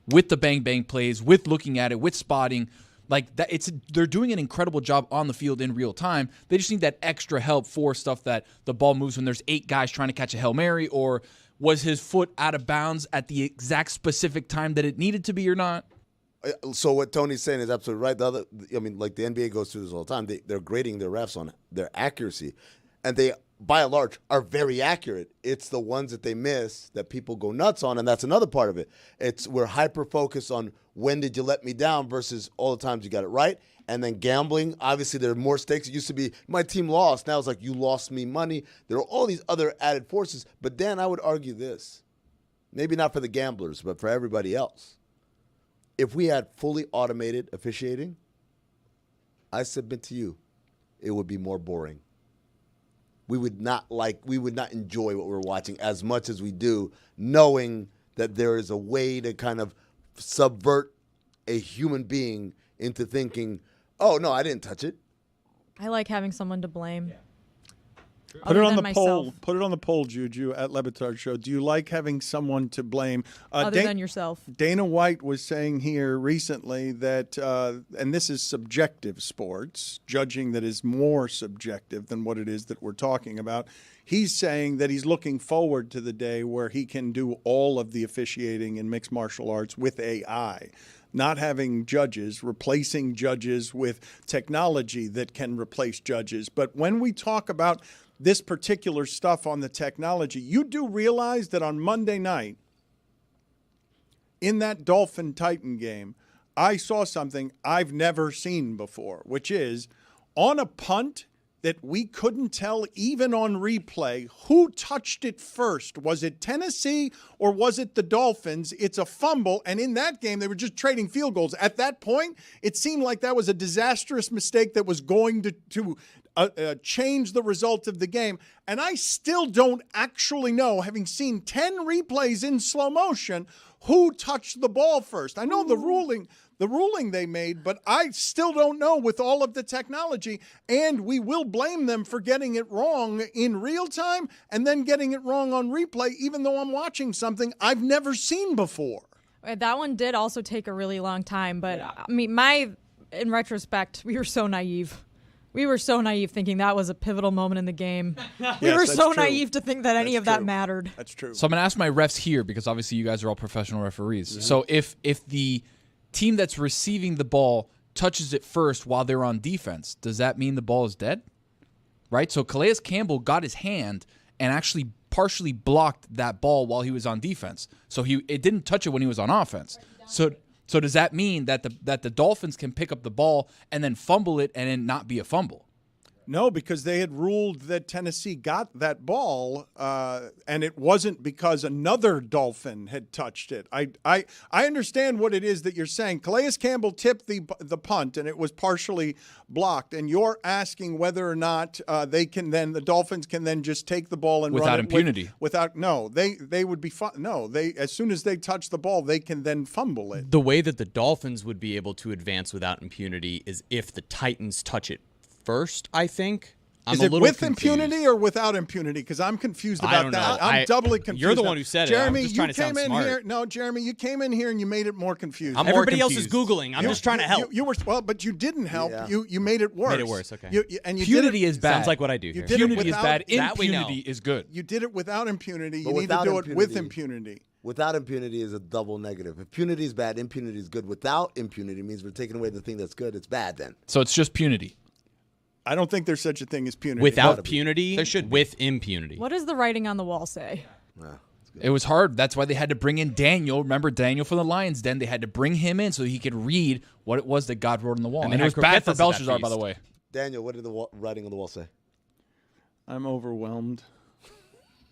With the bang-bang plays, with looking at it, with spotting. Like that, they're doing an incredible job on the field in real time. They just need that extra help for stuff that the ball moves when there's 8 guys trying to catch a Hail Mary, or was his foot out of bounds at the exact specific time that it needed to be or not? So what Tony's saying is absolutely right. Like the NBA goes through this all the time. They're grading their refs on their accuracy, and they, by and large, are very accurate. It's the ones that they miss that people go nuts on, and that's another part of it. We're hyper-focused on when did you let me down versus all the times you got it right. And then gambling, obviously there are more stakes. It used to be, my team lost. Now it's like, you lost me money. There are all these other added forces. But Dan, I would argue this. Maybe not for the gamblers, but for everybody else. If we had fully automated officiating, I submit to you, it would be more boring. We would not enjoy what we're watching as much as we do, knowing that there is a way to kind of subvert a human being into thinking, oh, no, I didn't touch it. I like having someone to blame. Yeah. Put it on the poll. Put it on the poll, Juju, at Le Batard Show. Do you like having someone to blame? Other than yourself. Dana White was saying here recently that, and this is subjective sports, judging that is more subjective than what it is that we're talking about. He's saying that he's looking forward to the day where he can do all of the officiating in mixed martial arts with AI. Not having judges, replacing judges with technology that can replace judges. But when we talk about this particular stuff on the technology, you do realize that on Monday night, in that Dolphin-Titan game, I saw something I've never seen before, which is on a punt, that we couldn't tell even on replay who touched it first. Was it Tennessee or was it the Dolphins? It's a fumble, and in that game, they were just trading field goals. At that point, it seemed like that was a disastrous mistake that was going to change the result of the game. And I still don't actually know, having seen 10 replays in slow motion, who touched the ball first. I know the ruling they made, but I still don't know with all of the technology, and we will blame them for getting it wrong in real time and then getting it wrong on replay, even though I'm watching something I've never seen before. That one did also take a really long time, but I mean, in retrospect, we were so naive. We were so naive thinking that was a pivotal moment in the game. We were so naive to think that any of that mattered. That's true. So I'm going to ask my refs here, because obviously you guys are all professional referees. So if the team that's receiving the ball touches it first while they're on defense, does that mean the ball is dead? Right? So Calais Campbell got his hand and actually partially blocked that ball while he was on defense. So it didn't touch it when he was on offense. So does that mean that the Dolphins can pick up the ball and then fumble it and it not be a fumble? No, because they had ruled that Tennessee got that ball, and it wasn't because another Dolphin had touched it. I understand what it is that you're saying. Calais Campbell tipped the punt, and it was partially blocked. And you're asking whether or not the Dolphins can then just take the ball and without run it impunity. They would be fun. No, as soon as they touch the ball, they can then fumble it. The way that the Dolphins would be able to advance without impunity is if the Titans touch it first, I think. Is it with impunity or without impunity? Because I'm confused about that. I'm doubly confused. You're the one who said Jeremy, it. I'm just trying to sound smart. Here. No, Jeremy, you came in here and you made it more confusing. Everybody else is Googling. I'm just trying to help. You were but you didn't help. Yeah. You made it worse. Made it worse, okay. Impunity is bad. Sounds like what I do here. Impunity is bad. Impunity is good. You did it without impunity. But You need to do it with impunity. Without impunity is a double negative. If punity is bad, impunity is good. Without impunity means we're taking away the thing that's good. It's bad then. So it's just punity. I don't think there's such a thing as punity. Without punity, there should with impunity. What does the writing on the wall say? It was hard. That's why they had to bring in Daniel. Remember Daniel from the Lions Den? They had to bring him in so he could read what it was that God wrote on the wall. And it was bad for Belshazzar, by the way. Daniel, what did the writing on the wall say? I'm overwhelmed.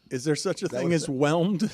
Is there such a thing as whelmed?